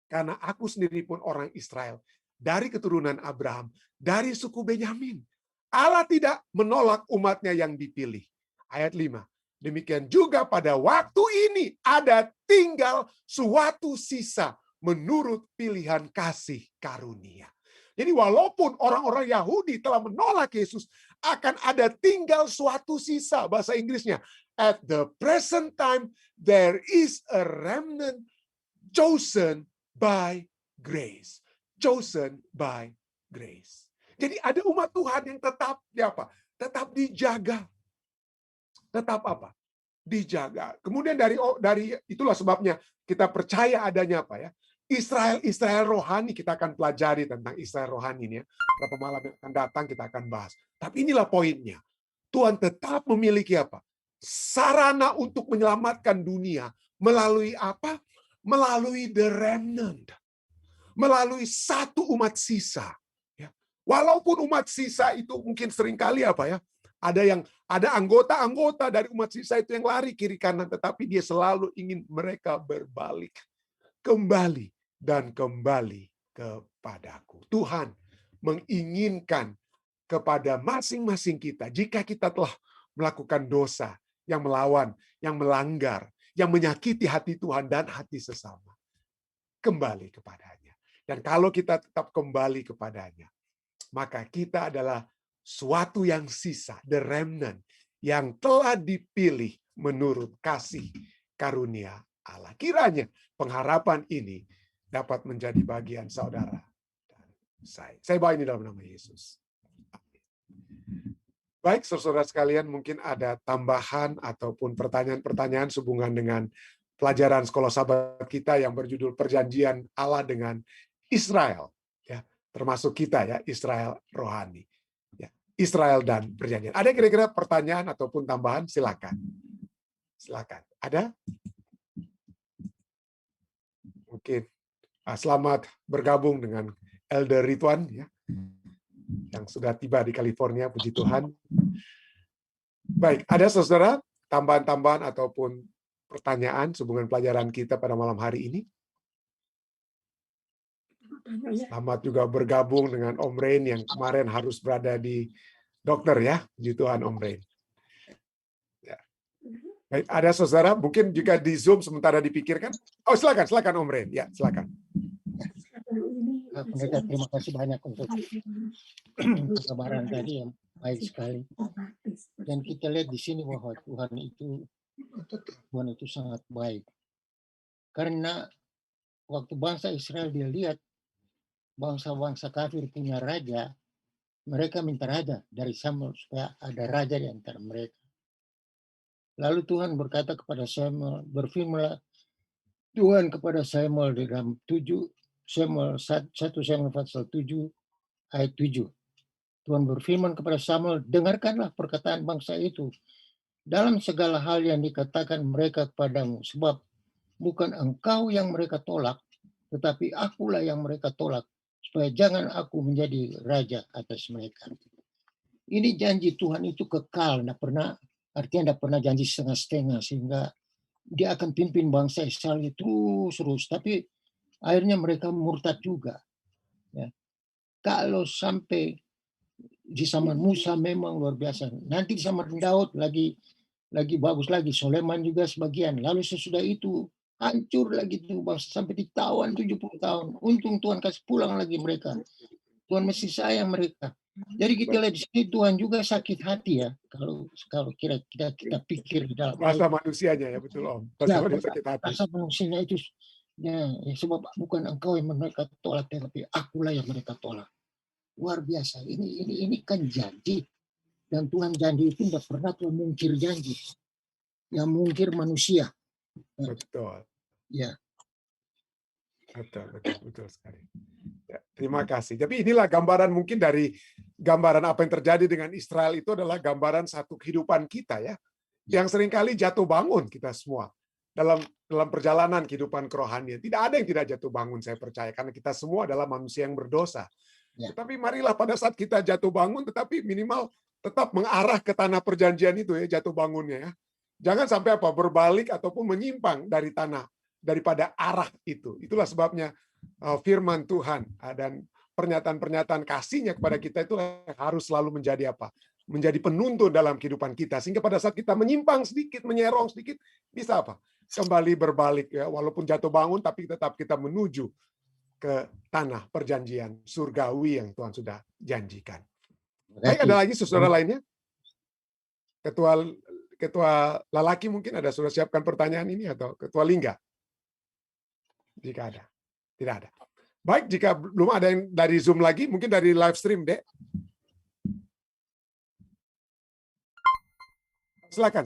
Karena aku sendiri pun orang Israel, dari keturunan Abraham, dari suku Benyamin. Allah tidak menolak umatnya yang dipilih. Ayat 5. Demikian juga pada waktu ini ada tinggal suatu sisa menurut pilihan kasih karunia. Jadi walaupun orang-orang Yahudi telah menolak Yesus, akan ada tinggal suatu sisa. Bahasa Inggrisnya, at the present time there is a remnant chosen by grace. Chosen by grace. Jadi ada umat Tuhan yang tetap tetap dijaga. Tetap apa? Dijaga. Kemudian dari itulah sebabnya kita percaya adanya apa ya? Israel rohani. Kita akan pelajari tentang Israel rohani ini ya. Berapa malam yang akan datang kita akan bahas. Tapi inilah poinnya. Tuhan tetap memiliki apa? Sarana untuk menyelamatkan dunia melalui apa? Melalui the remnant. Melalui satu umat sisa. Ya. Walaupun umat sisa itu mungkin seringkali apa ya? Ada anggota-anggota dari umat sisa itu yang lari kiri kanan, tetapi dia selalu ingin mereka berbalik. Kembali dan kembali kepadaku. Tuhan menginginkan kepada masing-masing kita, jika kita telah melakukan dosa yang melawan, yang melanggar, yang menyakiti hati Tuhan dan hati sesama, kembali kepadanya. Dan kalau kita tetap kembali kepadanya, maka kita adalah suatu yang sisa, the remnant, yang telah dipilih menurut kasih karunia Allah. Kiranya pengharapan ini dapat menjadi bagian saudara dan saya. Saya bawa ini dalam nama Yesus. Baik, saudara sekalian, mungkin ada tambahan ataupun pertanyaan-pertanyaan sehubungan dengan pelajaran sekolah sahabat kita yang berjudul Perjanjian Allah dengan Israel, ya, termasuk kita ya, Israel rohani. Israel dan perjanjian. Ada kira-kira pertanyaan ataupun tambahan? Silakan. Silakan. Ada? Mungkin. Selamat bergabung dengan Elder Ridwan ya, yang sudah tiba di California, puji Tuhan. Baik, ada saudara tambahan-tambahan ataupun pertanyaan sehubungan pelajaran kita pada malam hari ini? Selamat juga bergabung dengan Om Rain yang kemarin harus berada di dokter ya. Puji Tuhan Om Rain. Ya. Baik, ada saudara mungkin juga di Zoom sementara dipikirkan. Oh silakan Om Rain. Ya silakan. Pak Pendeta, terima kasih banyak untuk penggambaran tadi yang baik sekali. Dan kita lihat di sini bahwa Tuhan itu sangat baik. Karena waktu bangsa Israel dia lihat bangsa-bangsa kafir punya raja, mereka minta raja dari Samuel supaya ada raja di antara mereka. Lalu Tuhan berkata kepada Samuel, berfirmanlah Tuhan kepada Samuel di dalam 1 Samuel pasal 7 ayat 7. Tuhan berfirman kepada Samuel, dengarkanlah perkataan bangsa itu dalam segala hal yang dikatakan mereka kepadamu, sebab bukan engkau yang mereka tolak, tetapi akulah yang mereka tolak, supaya jangan aku menjadi raja atas mereka. Ini janji Tuhan itu kekal, artinya tidak pernah janji setengah-setengah, sehingga dia akan pimpin bangsa Israel terus, tapi akhirnya mereka murtad juga. Ya. Kalau sampai di zaman Musa memang luar biasa, nanti di zaman Daud lagi bagus lagi, Soleman juga sebagian, lalu sesudah itu hancur lagi tuh bangsa sampai ditawan 70 tahun. Untung Tuhan kasih pulang lagi mereka. Tuhan mesti sayang mereka. Jadi kita lihat di sini Tuhan juga sakit hati ya, kalau kita pikir di dalam Bahasa manusianya ya, betul Om. Bahasa sakit hati. Bahasa manusianya itu ya, sebab bukan engkau yang mereka tolak, tapi akulah yang mereka tolak. Luar biasa. Ini kan janji. Dan Tuhan janji itu tidak pernah Tuhan mungkir janji. Yang mungkir manusia. Betul. Ya. Betul sekali. Ya, terima kasih. Tapi inilah gambaran mungkin dari gambaran apa yang terjadi dengan Israel itu adalah gambaran satu kehidupan kita ya. Yang seringkali jatuh bangun kita semua dalam perjalanan kehidupan kerohanian. Tidak ada yang tidak jatuh bangun, saya percaya, karena kita semua adalah manusia yang berdosa. Ya. Tetapi marilah pada saat kita jatuh bangun, tetapi minimal tetap mengarah ke tanah perjanjian itu ya, jatuh bangunnya ya. Jangan sampai berbalik ataupun menyimpang daripada arah itu. Itulah sebabnya firman Tuhan dan pernyataan-pernyataan kasih-Nya kepada kita itu harus selalu menjadi menjadi penuntun dalam kehidupan kita, sehingga pada saat kita menyimpang sedikit, menyerong sedikit, bisa kembali berbalik ya, walaupun jatuh bangun tapi tetap kita menuju ke tanah perjanjian surgawi yang Tuhan sudah janjikan. Baik, ada lagi saudara lainnya? Ketua Lalaki mungkin ada sudah siapkan pertanyaan ini, atau Ketua Lingga? Jika ada. Tidak ada. Baik, jika belum ada yang dari Zoom lagi, mungkin dari live stream, Dek. Silakan.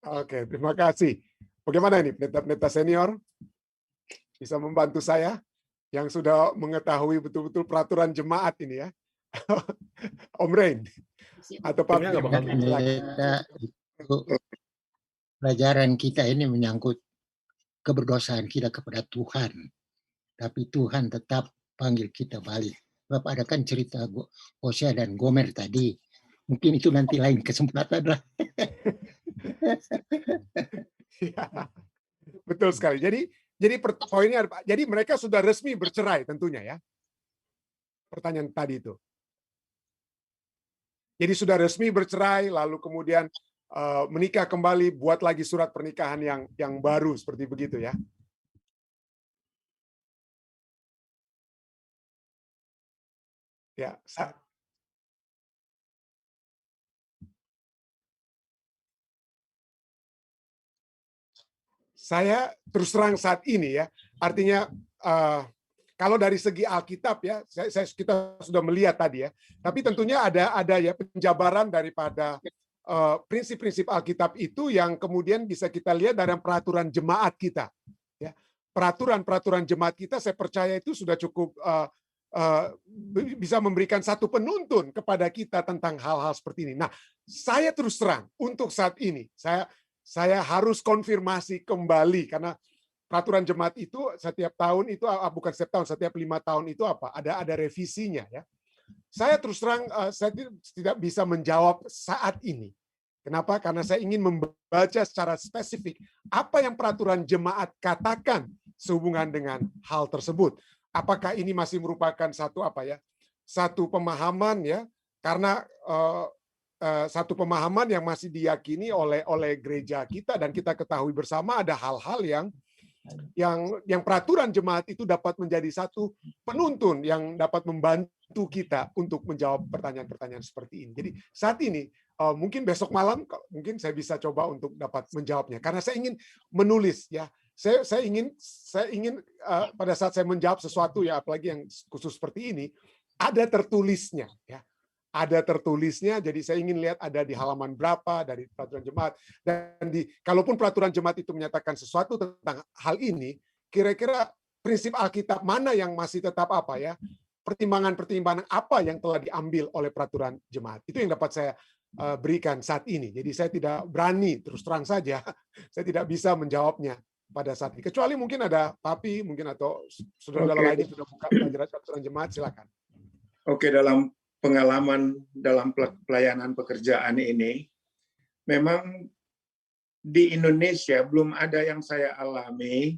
Oke, terima kasih. Bagaimana ini pendeta-pendeta senior? Bisa membantu saya yang sudah mengetahui betul-betul peraturan jemaat ini ya. Om Rain atau Pak pelajaran kita ini menyangkut keberdosaan kita kepada Tuhan. Tapi Tuhan tetap panggil kita balik. Sebab ada kan cerita Hosea dan Gomer tadi. Mungkin itu nanti lain kesempatan lah. Ya, betul sekali. Jadi poinnya, jadi mereka sudah resmi bercerai tentunya ya. Pertanyaan tadi itu. Jadi sudah resmi bercerai, lalu kemudian menikah kembali, buat lagi surat pernikahan yang baru seperti begitu ya. Ya. Saya terus terang saat ini ya, artinya kalau dari segi Alkitab ya, kita sudah melihat tadi ya, tapi tentunya ada ya penjabaran daripada prinsip-prinsip Alkitab itu yang kemudian bisa kita lihat dalam peraturan jemaat kita. Ya, peraturan jemaat kita, saya percaya itu sudah cukup bisa memberikan satu penuntun kepada kita tentang hal-hal seperti ini. Nah, saya terus terang untuk saat ini, saya harus konfirmasi kembali, karena peraturan jemaat itu setiap tahun itu bukan setiap tahun, setiap 5 tahun itu ada revisinya ya. Saya terus terang saya tidak bisa menjawab saat ini. Kenapa? Karena saya ingin membaca secara spesifik apa yang peraturan jemaat katakan sehubungan dengan hal tersebut. Apakah ini masih merupakan satu pemahaman ya? Karena satu pemahaman yang masih diyakini oleh gereja kita, dan kita ketahui bersama ada hal-hal yang peraturan jemaat itu dapat menjadi satu penuntun yang dapat membantu kita untuk menjawab pertanyaan-pertanyaan seperti ini. Jadi saat ini mungkin besok malam mungkin saya bisa coba untuk dapat menjawabnya, karena saya ingin menulis ya. Saya ingin pada saat saya menjawab sesuatu ya, apalagi yang khusus seperti ini, ada tertulisnya ya. Ada tertulisnya, jadi saya ingin lihat ada di halaman berapa dari peraturan jemaat. Dan kalaupun peraturan jemaat itu menyatakan sesuatu tentang hal ini, kira-kira prinsip Alkitab mana yang masih tetap pertimbangan-pertimbangan apa yang telah diambil oleh peraturan jemaat. Itu yang dapat saya berikan saat ini. Jadi saya tidak berani, terus terang saja, saya tidak bisa menjawabnya pada saat ini. Kecuali mungkin ada Papi, mungkin atau saudara-saudara lainnya sudah buka pelajaran peraturan jemaat, silakan. Oke, dalam pengalaman dalam pelayanan pekerjaan ini, memang di Indonesia belum ada yang saya alami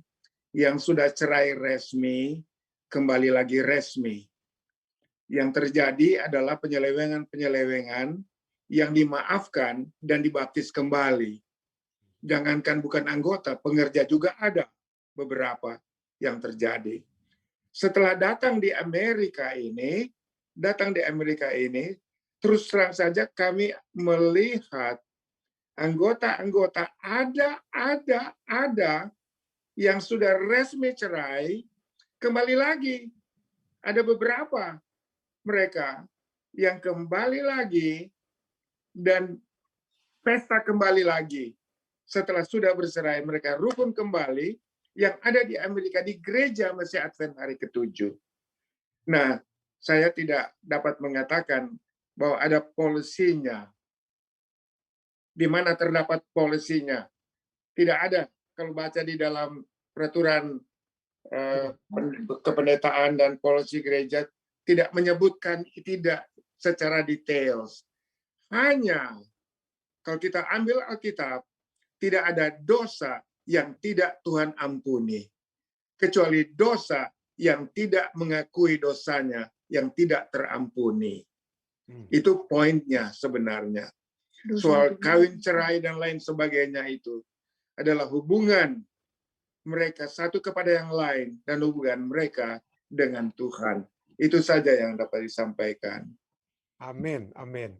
yang sudah cerai resmi, kembali lagi resmi. Yang terjadi adalah penyelewengan-penyelewengan yang dimaafkan dan dibaptis kembali. Jangankan bukan anggota, pengerja juga ada beberapa yang terjadi. Setelah datang di Amerika ini, terus terang saja kami melihat anggota-anggota ada yang sudah resmi cerai, kembali lagi. Ada beberapa mereka yang kembali lagi dan pesta kembali lagi. Setelah sudah bercerai, mereka rukun kembali yang ada di Amerika di gereja Masih Advent hari ke-7. Nah, saya tidak dapat mengatakan bahwa ada polisinya. Di mana terdapat polisinya? Tidak ada. Kalau baca di dalam peraturan kependetaan dan polisi gereja, tidak menyebutkan, tidak secara details. Hanya kalau kita ambil Alkitab, tidak ada dosa yang tidak Tuhan ampuni. Kecuali dosa yang tidak mengakui dosanya, yang tidak terampuni. Itu poinnya sebenarnya. Soal kawin cerai dan lain sebagainya itu adalah hubungan mereka satu kepada yang lain dan hubungan mereka dengan Tuhan. Itu saja yang dapat disampaikan. Amin, amin.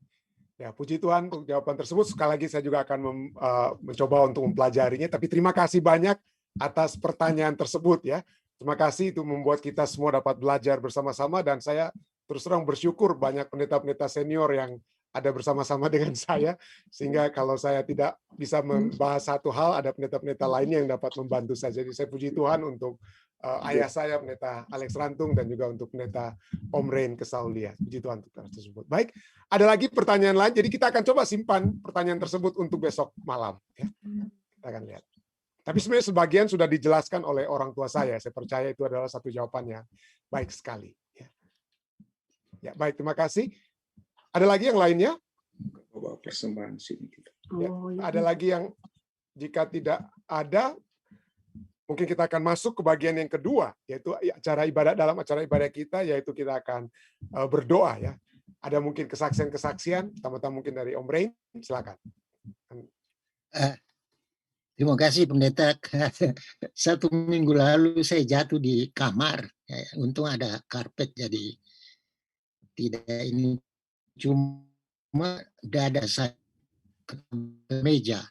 Ya, puji Tuhan untuk jawaban tersebut. Sekali lagi saya juga akan mencoba untuk mempelajarinya. Tapi terima kasih banyak atas pertanyaan tersebut ya. Terima kasih, itu membuat kita semua dapat belajar bersama-sama, dan saya terus terang bersyukur banyak pendeta-pendeta senior yang ada bersama-sama dengan saya, sehingga kalau saya tidak bisa membahas satu hal, ada pendeta-pendeta lainnya yang dapat membantu saya. Jadi saya puji Tuhan untuk ayah saya, pendeta Alex Rantung, dan juga untuk pendeta Om Rain Kesaulia. Puji Tuhan untuk tersebut. Baik, ada lagi pertanyaan lain, jadi kita akan coba simpan pertanyaan tersebut untuk besok malam. Ya. Kita akan lihat. Tapi sebenarnya sebagian sudah dijelaskan oleh orang tua saya. Saya percaya itu adalah satu jawabannya. Baik sekali. Ya, baik, terima kasih. Ada lagi yang lainnya? Bawa persembahan sini. Ya, ada lagi yang, jika tidak ada, mungkin kita akan masuk ke bagian yang kedua, yaitu acara ibadat. Dalam acara ibadat kita, yaitu kita akan berdoa ya. Ada mungkin kesaksian-kesaksian, pertama-tama mungkin dari Om Rain, silakan. Terima kasih pendeta. 1 minggu lalu saya jatuh di kamar. Untung ada karpet jadi tidak ini, cuma dada saya ke meja.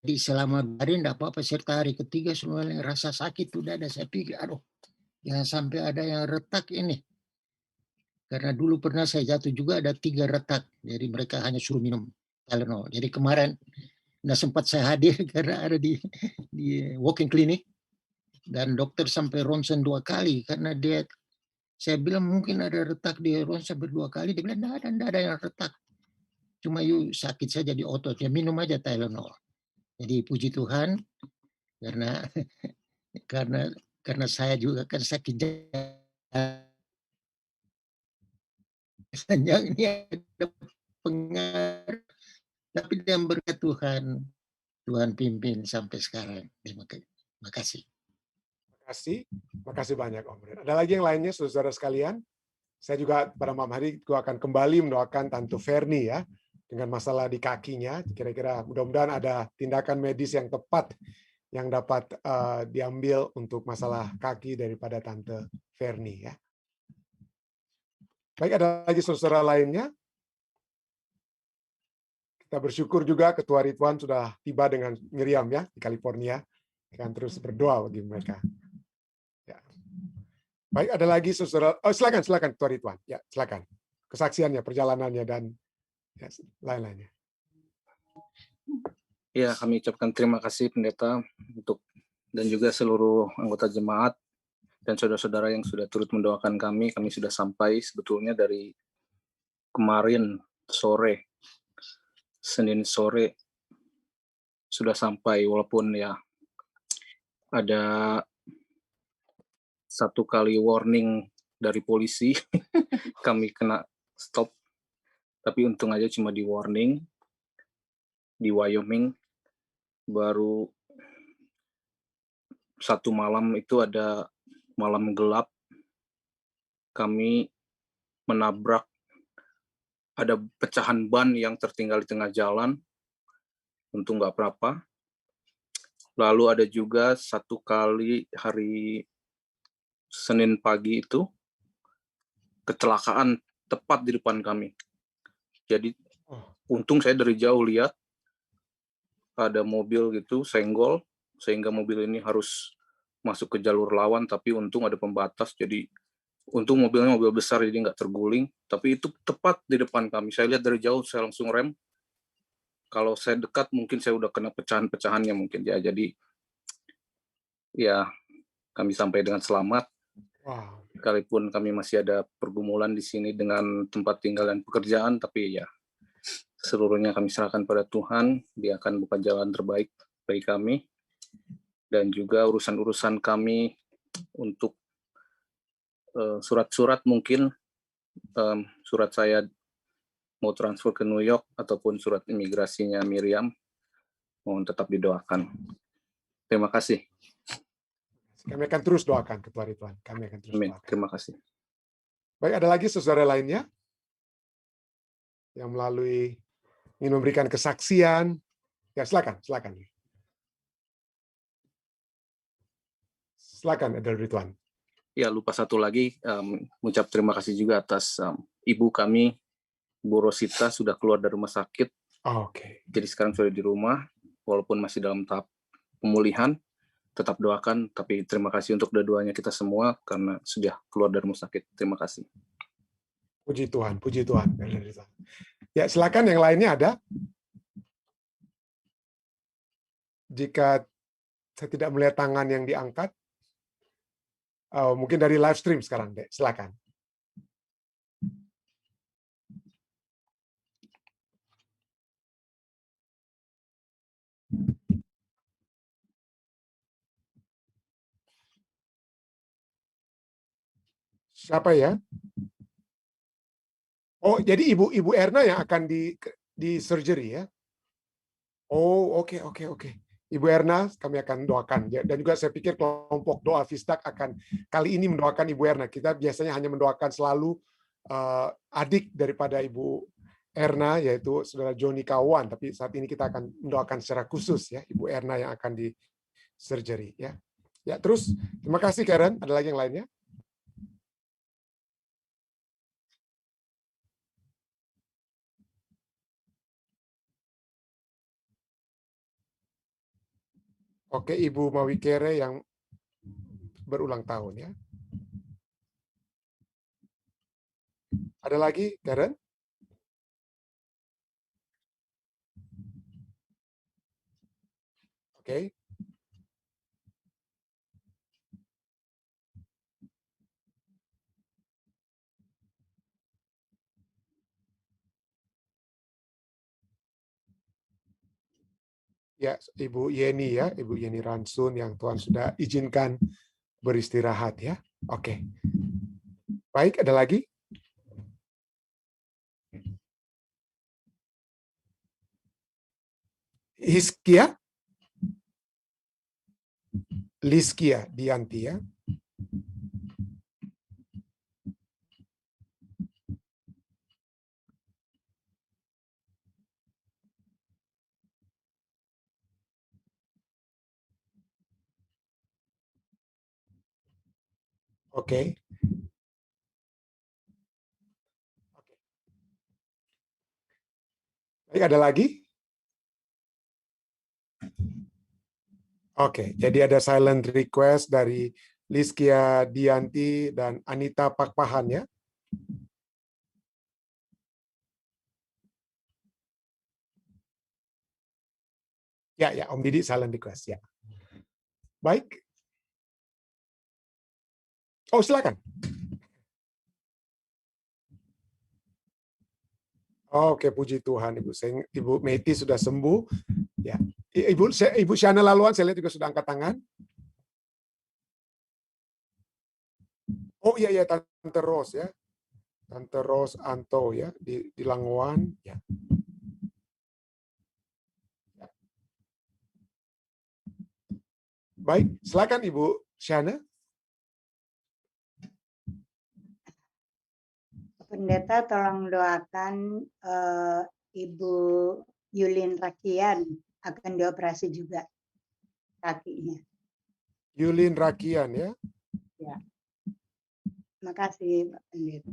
Jadi selama hari tidak apa-apa, serta hari ketiga semuanya rasa sakit tuh dada. Saya pikir, aduh, jangan sampai ada yang retak ini. Karena dulu pernah saya jatuh juga ada 3 retak. Jadi mereka hanya suruh minum Tylenol. Jadi kemarin nggak sempat saya hadir karena ada di walking clinic, dan dokter sampai ronsen 2 kali karena saya bilang mungkin ada retak, di ronsen 2 kali, dia bilang enggak ada yang retak, cuma sakit saja di otot, ya minum aja Tylenol. Jadi puji Tuhan karena saya juga kan sakit biasanya ini ada pengaruh, tapi dengan berkat Tuhan, Tuhan pimpin sampai sekarang. Terima kasih. Terima kasih banyak Om Ren. Ada lagi yang lainnya, saudara sekalian? Saya juga pada malam hari akan kembali mendoakan Tante Verni ya, dengan masalah di kakinya. Kira-kira mudah-mudahan ada tindakan medis yang tepat yang dapat diambil untuk masalah kaki daripada Tante Verni ya. Baik, ada lagi saudara lainnya? Kita bersyukur juga Ketua Ridwan sudah tiba dengan Miriam ya di California. Akan terus berdoa bagi mereka. Ya. Baik, ada lagi saudara. Oh, silakan Ketua Ridwan. Ya, silakan. Kesaksiannya, perjalanannya dan ya, lain-lainnya. Ya, kami ucapkan terima kasih Pendeta dan juga seluruh anggota jemaat dan saudara-saudara yang sudah turut mendoakan kami. Kami sudah sampai sebetulnya dari kemarin sore, Senin sore sudah sampai, walaupun ya ada satu kali warning dari polisi, kami kena stop. Tapi untung aja cuma di warning di Wyoming. Baru satu malam itu ada malam gelap, kami menabrak, ada pecahan ban yang tertinggal di tengah jalan, untung nggak apa-apa. Lalu ada juga satu kali hari Senin pagi itu kecelakaan tepat di depan kami. Jadi untung saya dari jauh lihat ada mobil gitu senggol, sehingga mobil ini harus masuk ke jalur lawan, tapi untung ada pembatas, jadi untung mobilnya mobil besar jadi nggak terguling, tapi itu tepat di depan kami. Saya lihat dari jauh, saya langsung rem. Kalau saya dekat mungkin saya udah kena pecahan-pecahannya mungkin ya. Jadi ya kami sampai dengan selamat. Sekalipun kami masih ada pergumulan di sini dengan tempat tinggal dan pekerjaan, tapi ya seluruhnya kami serahkan pada Tuhan. Dia akan buka jalan terbaik bagi kami. Dan juga urusan-urusan kami untuk surat-surat mungkin, surat saya mau transfer ke New York ataupun surat imigrasinya Miriam, mohon tetap didoakan. Terima kasih. Kami akan terus doakan Ketua Ridwan. Kami akan terus doakan. Terima kasih. Baik, ada lagi saudara lainnya yang melalui ingin memberikan kesaksian? Ya, silakan. Silakan, Edel Ridwan. Ya, lupa satu lagi, mengucap terima kasih juga atas ibu kami, Bu Rosita, sudah keluar dari rumah sakit. Oke. Jadi sekarang sudah di rumah, walaupun masih dalam tahap pemulihan, tetap doakan, tapi terima kasih untuk dua-duanya kita semua, karena sudah keluar dari rumah sakit. Terima kasih. Puji Tuhan. Ya, silakan yang lainnya ada. Jika saya tidak melihat tangan yang diangkat, mungkin dari live stream sekarang, Dek. Silakan. Siapa ya? Oh, jadi Ibu Erna yang akan di surgery ya? Oh, oke. Ibu Erna, kami akan doakan. Dan juga saya pikir kelompok doa Fisdak akan kali ini mendoakan Ibu Erna. Kita biasanya hanya mendoakan selalu adik daripada Ibu Erna, yaitu Saudara Joni Kawan. Tapi saat ini kita akan mendoakan secara khusus ya Ibu Erna yang akan di surgery ya. Ya, terus terima kasih Karen. Ada lagi yang lainnya? Oke, Ibu Mawikere yang berulang tahun ya. Ada lagi, Karen? Oke. Ya, Ibu Yeni ya, Ibu Yeni Ransun yang Tuhan sudah izinkan beristirahat ya. Oke. Baik, ada lagi? Hiskia, Liskia Dianti ya. Oke. Baik, ada lagi? Oke, jadi ada silent request dari Liskia Dianti dan Anita Pakpahan ya. Ya, Om Didi silent request ya. Baik. Oh, silakan. Oke, puji Tuhan Ibu. Ibu Meti sudah sembuh. Ya. Ibu Shana Laluan saya lihat juga sudah angkat tangan. Oh iya, Tante Ros ya. Tante Ros Anto ya di Langoan ya. Baik, silakan Ibu Shana. Pendeta tolong doakan Ibu Yulin Rakian akan dioperasi juga kakinya. Yulin Rakian ya. Ya. Makasih Pak Pendeta.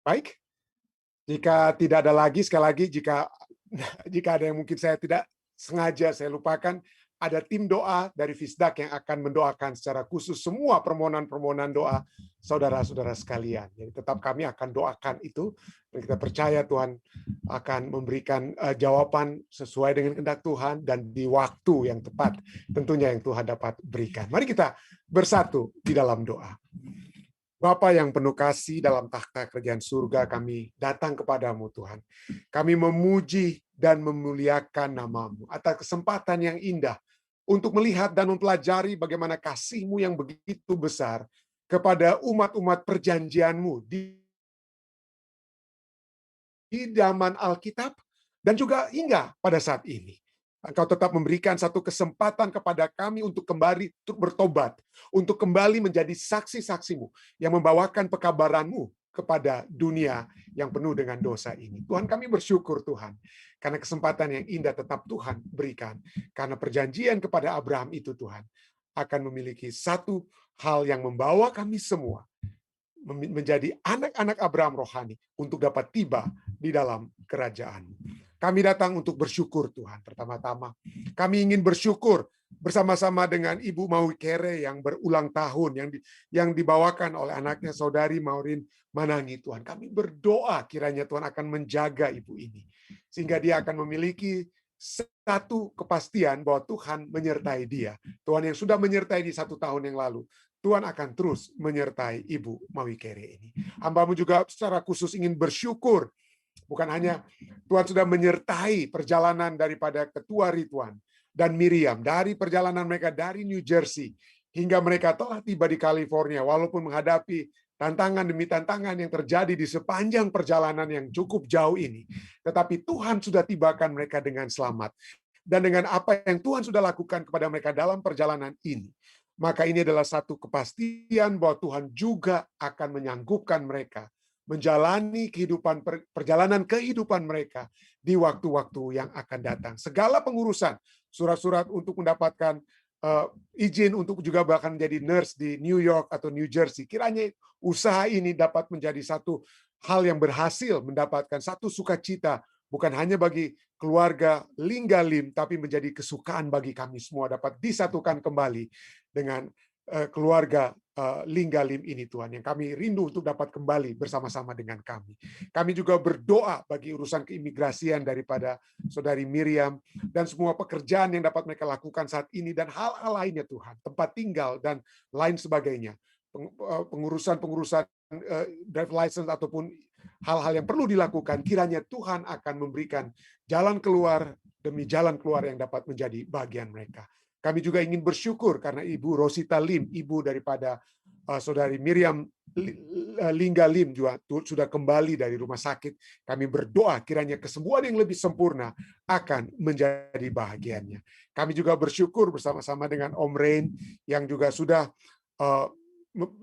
Baik. Jika tidak ada lagi, sekali lagi jika ada yang mungkin saya tidak sengaja saya lupakan, ada tim doa dari Fisdak yang akan mendoakan secara khusus semua permohonan-permohonan doa saudara-saudara sekalian. Jadi tetap kami akan doakan itu, dan kita percaya Tuhan akan memberikan jawaban sesuai dengan kehendak Tuhan dan di waktu yang tepat tentunya yang Tuhan dapat berikan. Mari kita bersatu di dalam doa. Bapa yang penuh kasih, dalam takhta kerajaan surga kami datang kepadamu Tuhan. Kami memuji dan memuliakan namamu atas kesempatan yang indah untuk melihat dan mempelajari bagaimana kasih-Mu yang begitu besar kepada umat-umat perjanjian-Mu di zaman Alkitab dan juga hingga pada saat ini. Engkau tetap memberikan satu kesempatan kepada kami untuk kembali bertobat, untuk kembali menjadi saksi-saksi-Mu yang membawakan pekabaran-Mu kepada dunia yang penuh dengan dosa ini. Tuhan, kami bersyukur Tuhan, karena kesempatan yang indah tetap Tuhan berikan. Karena perjanjian kepada Abraham itu Tuhan akan memiliki satu hal yang membawa kami semua menjadi anak-anak Abraham rohani untuk dapat tiba di dalam kerajaan. Kami datang untuk bersyukur Tuhan. Pertama-tama kami ingin bersyukur bersama-sama dengan Ibu Maui Kere yang berulang tahun yang dibawakan oleh anaknya saudari Maureen Manangi Tuhan. Kami berdoa kiranya Tuhan akan menjaga ibu ini sehingga dia akan memiliki satu kepastian bahwa Tuhan menyertai dia. Tuhan yang sudah menyertai di 1 tahun yang lalu, Tuhan akan terus menyertai Ibu Maui Kere ini. Hamba-Mu juga secara khusus ingin bersyukur. Bukan hanya Tuhan sudah menyertai perjalanan daripada Ketua Ridwan dan Miriam dari perjalanan mereka dari New Jersey hingga mereka telah tiba di California walaupun menghadapi tantangan demi tantangan yang terjadi di sepanjang perjalanan yang cukup jauh ini. Tetapi Tuhan sudah tibakan mereka dengan selamat. Dan dengan apa yang Tuhan sudah lakukan kepada mereka dalam perjalanan ini, maka ini adalah satu kepastian bahwa Tuhan juga akan menyanggupkan mereka menjalani perjalanan kehidupan mereka di waktu-waktu yang akan datang. Segala pengurusan, surat-surat untuk mendapatkan izin untuk juga bahkan menjadi nurse di New York atau New Jersey. Kiranya usaha ini dapat menjadi satu hal yang berhasil mendapatkan satu sukacita, bukan hanya bagi keluarga Lingga Lim, tapi menjadi kesukaan bagi kami semua dapat disatukan kembali dengan keluarga Lingga Lim ini Tuhan, yang kami rindu untuk dapat kembali bersama-sama dengan kami. Kami juga berdoa bagi urusan keimigrasian daripada saudari Miriam dan semua pekerjaan yang dapat mereka lakukan saat ini dan hal-hal lainnya Tuhan, tempat tinggal dan lain sebagainya, pengurusan drive license ataupun hal-hal yang perlu dilakukan. Kiranya Tuhan akan memberikan jalan keluar demi jalan keluar yang dapat menjadi bagian mereka. Kami juga ingin bersyukur karena Ibu Rosita Lim, ibu daripada saudari Miriam Lingga Lim juga sudah kembali dari rumah sakit. Kami berdoa kiranya kesembuhan yang lebih sempurna akan menjadi bahagiannya. Kami juga bersyukur bersama-sama dengan Om Rain yang juga sudah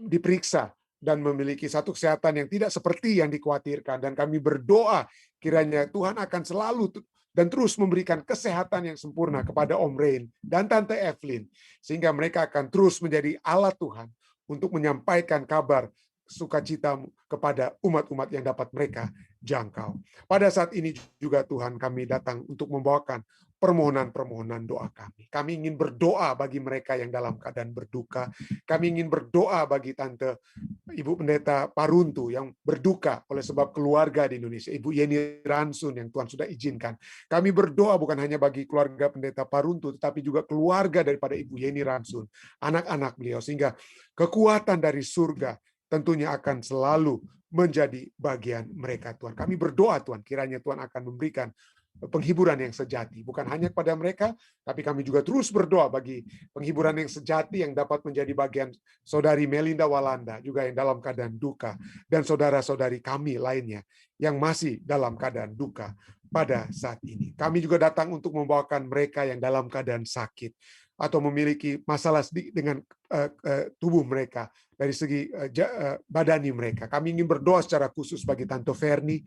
diperiksa dan memiliki satu kesehatan yang tidak seperti yang dikhawatirkan. Dan kami berdoa kiranya Tuhan akan selalu dan terus memberikan kesehatan yang sempurna kepada Om Rain dan Tante Evelyn, sehingga mereka akan terus menjadi alat Tuhan untuk menyampaikan kabar sukacita kepada umat-umat yang dapat mereka jangkau. Pada saat ini juga Tuhan, kami datang untuk membawakan permohonan-permohonan doa kami. Kami ingin berdoa bagi mereka yang dalam keadaan berduka. Kami ingin berdoa bagi Tante Ibu Pendeta Paruntu yang berduka oleh sebab keluarga di Indonesia. Ibu Yeni Ransun yang Tuhan sudah izinkan. Kami berdoa bukan hanya bagi keluarga Pendeta Paruntu, tetapi juga keluarga daripada Ibu Yeni Ransun, anak-anak beliau, sehingga kekuatan dari surga tentunya akan selalu menjadi bagian mereka, Tuhan. Kami berdoa, Tuhan, kiranya Tuhan akan memberikan penghiburan yang sejati, bukan hanya kepada mereka, tapi kami juga terus berdoa bagi penghiburan yang sejati yang dapat menjadi bagian Saudari Melinda Walanda, juga yang dalam keadaan duka, dan saudara-saudari kami lainnya yang masih dalam keadaan duka pada saat ini. Kami juga datang untuk membawakan mereka yang dalam keadaan sakit, atau memiliki masalah dengan tubuh mereka dari segi badani mereka. Kami ingin berdoa secara khusus bagi Tante Verni.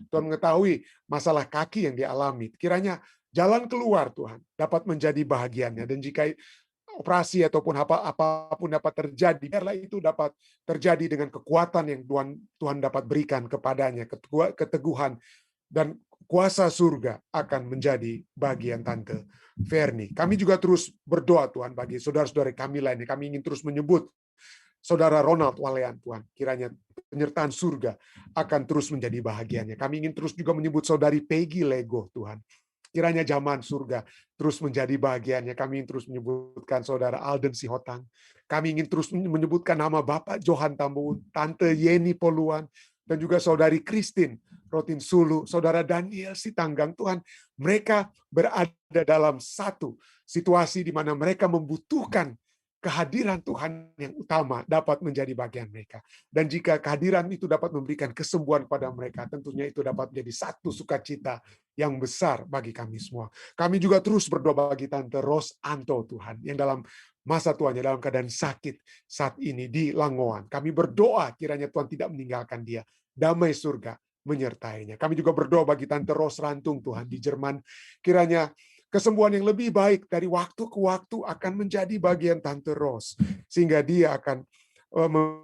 Tuhan mengetahui masalah kaki yang dialami. Kiranya jalan keluar Tuhan dapat menjadi bahagiannya. Dan jika operasi ataupun apapun dapat terjadi, biarlah itu dapat terjadi dengan kekuatan yang Tuhan dapat berikan kepadanya, keteguhan dan kuasa surga akan menjadi bagian Tante Verni. Kami juga terus berdoa Tuhan bagi saudara-saudara kami lainnya. Kami ingin terus menyebut Saudara Ronald Walean, Tuhan. Kiranya penyertaan surga akan terus menjadi bahagiannya. Kami ingin terus juga menyebut Saudari Peggy Lego, Tuhan. Kiranya zaman surga terus menjadi bahagiannya. Kami ingin terus menyebutkan Saudara Alden Sihotang. Kami ingin terus menyebutkan nama Bapak Johan Tambuun, Tante Yeni Poluan, dan juga Saudari Christine Rotin Sulu, Saudara Daniel Sitanggang. Tuhan, mereka berada dalam satu situasi di mana mereka membutuhkan kehadiran Tuhan yang utama dapat menjadi bagian mereka. Dan jika kehadiran itu dapat memberikan kesembuhan pada mereka, tentunya itu dapat menjadi satu sukacita yang besar bagi kami semua. Kami juga terus berdoa bagi Tante Ros Anto, Tuhan, yang dalam masa tuanya dalam keadaan sakit saat ini di Langoan. Kami berdoa kiranya Tuhan tidak meninggalkan dia. Damai surga menyertainya. Kami juga berdoa bagi Tante Ros Rantung, Tuhan, di Jerman. Kiranya kesembuhan yang lebih baik dari waktu ke waktu akan menjadi bagian Tante Ros, sehingga dia akan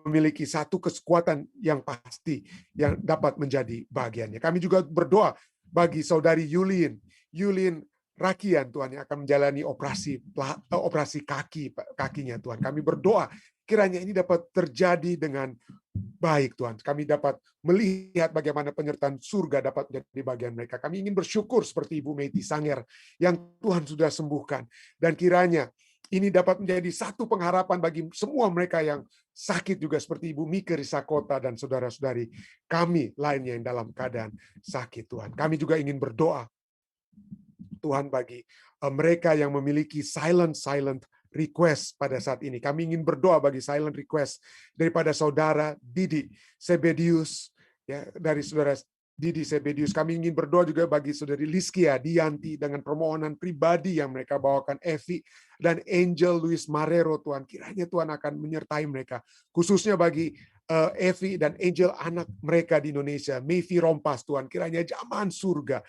memiliki satu kekuatan yang pasti yang dapat menjadi bagiannya. Kami juga berdoa bagi Saudari Yulin Rakian, Tuhan, yang akan menjalani operasi kakinya, Tuhan. Kami berdoa kiranya ini dapat terjadi dengan baik, Tuhan. Kami dapat melihat bagaimana penyertaan surga dapat menjadi bagian mereka. Kami ingin bersyukur seperti Ibu Meiti Sanger yang Tuhan sudah sembuhkan. Dan kiranya ini dapat menjadi satu pengharapan bagi semua mereka yang sakit juga seperti Ibu Mike Risakota dan saudara-saudari kami lainnya yang dalam keadaan sakit, Tuhan. Kami juga ingin berdoa, Tuhan, bagi mereka yang memiliki silent request pada saat ini. Kami ingin berdoa bagi silent request daripada Saudara Didi Sebedius, ya, dari Saudara Didi Sebedius. Kami ingin berdoa juga bagi Saudari Liskia Dianti dengan permohonan pribadi yang mereka bawakan, Evi dan Angel Luis Marrero, Tuhan. Kiranya Tuhan akan menyertai mereka, khususnya bagi Evi dan Angel, anak mereka di Indonesia, Mayfi Rompas, Tuhan. Kiranya zaman surga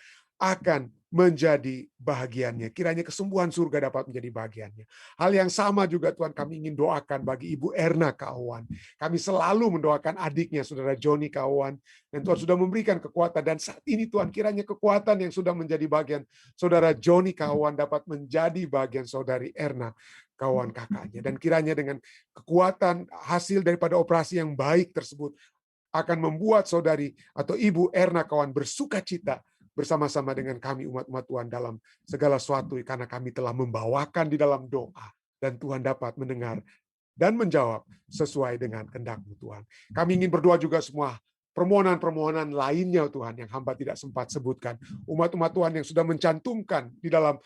akan menjadi bahagiannya. Kiranya kesembuhan surga dapat menjadi bahagiannya. Hal yang sama juga Tuhan kami ingin doakan bagi Ibu Erna Kauan. Kami selalu mendoakan adiknya, Saudara Joni Kauan. Dan Tuhan sudah memberikan kekuatan. Dan saat ini Tuhan, kiranya kekuatan yang sudah menjadi bagian Saudara Joni Kauan dapat menjadi bagian Saudari Erna Kauan, kakaknya. Dan kiranya dengan kekuatan hasil daripada operasi yang baik tersebut akan membuat Saudari atau Ibu Erna Kauan bersukacita bersama-sama dengan kami umat-umat Tuhan dalam segala sesuatu, karena kami telah membawakan di dalam doa dan Tuhan dapat mendengar dan menjawab sesuai dengan kehendak-Mu, Tuhan. Kami ingin berdoa juga semua permohonan-permohonan lainnya, Tuhan, yang hamba tidak sempat sebutkan. Umat-umat Tuhan yang sudah mencantumkan di dalam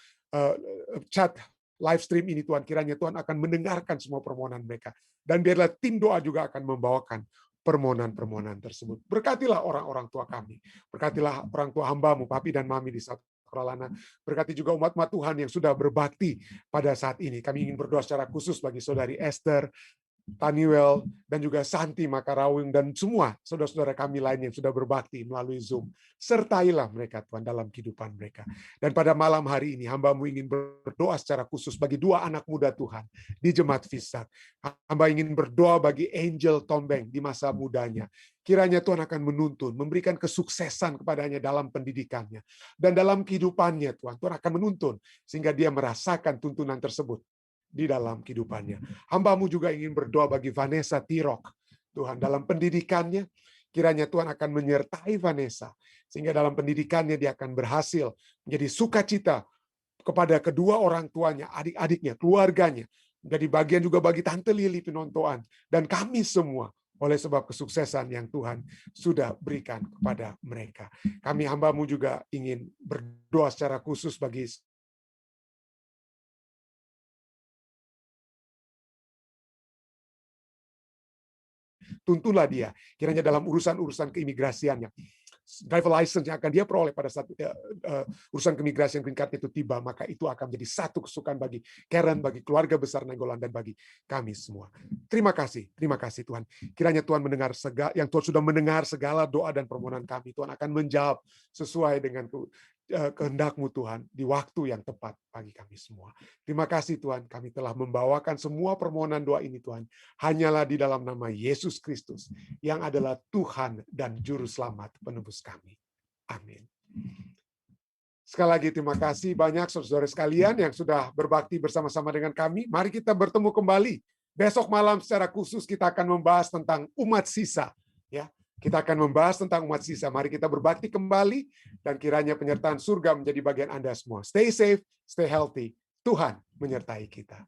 chat live stream ini, Tuhan, kiranya Tuhan akan mendengarkan semua permohonan mereka. Dan biarlah tim doa juga akan membawakan permohonan-permohonan tersebut. Berkatilah orang-orang tua kami. Berkatilah orang tua hamba-Mu, Papi dan Mami di South Carolina. Berkati juga umat-umat Tuhan yang sudah berbakti pada saat ini. Kami ingin berdoa secara khusus bagi saudari Esther, Taniwel, dan juga Santi Makarawing, dan semua saudara-saudara kami lain yang sudah berbakti melalui Zoom. Sertailah mereka, Tuhan, dalam kehidupan mereka. Dan pada malam hari ini, hamba-Mu ingin berdoa secara khusus bagi 2 anak muda Tuhan di Jemaat Fisdak. Hamba ingin berdoa bagi Angel Tombeng di masa mudanya. Kiranya Tuhan akan menuntun, memberikan kesuksesan kepadanya dalam pendidikannya. Dan dalam kehidupannya, Tuhan akan menuntun, sehingga dia merasakan tuntunan tersebut di dalam kehidupannya. Hamba-Mu juga ingin berdoa bagi Vanessa Tirok. Tuhan, dalam pendidikannya, kiranya Tuhan akan menyertai Vanessa, sehingga dalam pendidikannya dia akan berhasil menjadi sukacita kepada kedua orang tuanya, adik-adiknya, keluarganya, menjadi bagian juga bagi Tante Lili Pinontoan, dan kami semua, oleh sebab kesuksesan yang Tuhan sudah berikan kepada mereka. Kami hamba-Mu juga ingin berdoa secara khusus bagi tuntunlah dia, kiranya dalam urusan-urusan keimigrasiannya, driver license yang akan dia peroleh pada saat urusan keimigrasian green card itu tiba, maka itu akan menjadi satu kesukaan bagi Karen, bagi keluarga besar Nainggolan, dan bagi kami semua. Terima kasih Tuhan. Kiranya Tuhan mendengar yang Tuhan sudah mendengar segala doa dan permohonan kami. Tuhan akan menjawab sesuai dengan kehendak-Mu, Tuhan, di waktu yang tepat bagi kami semua. Terima kasih Tuhan, kami telah membawakan semua permohonan doa ini, Tuhan, hanyalah di dalam nama Yesus Kristus, yang adalah Tuhan dan Juru Selamat penebus kami. Amin. Sekali lagi terima kasih banyak saudara sekalian yang sudah berbakti bersama-sama dengan kami. Mari kita bertemu kembali. Besok malam secara khusus kita akan membahas tentang umat sisa. Ya, kita akan membahas tentang umat sisa. Mari kita berbakti kembali, dan kiranya penyertaan surga menjadi bagian Anda semua. Stay safe, stay healthy. Tuhan menyertai kita.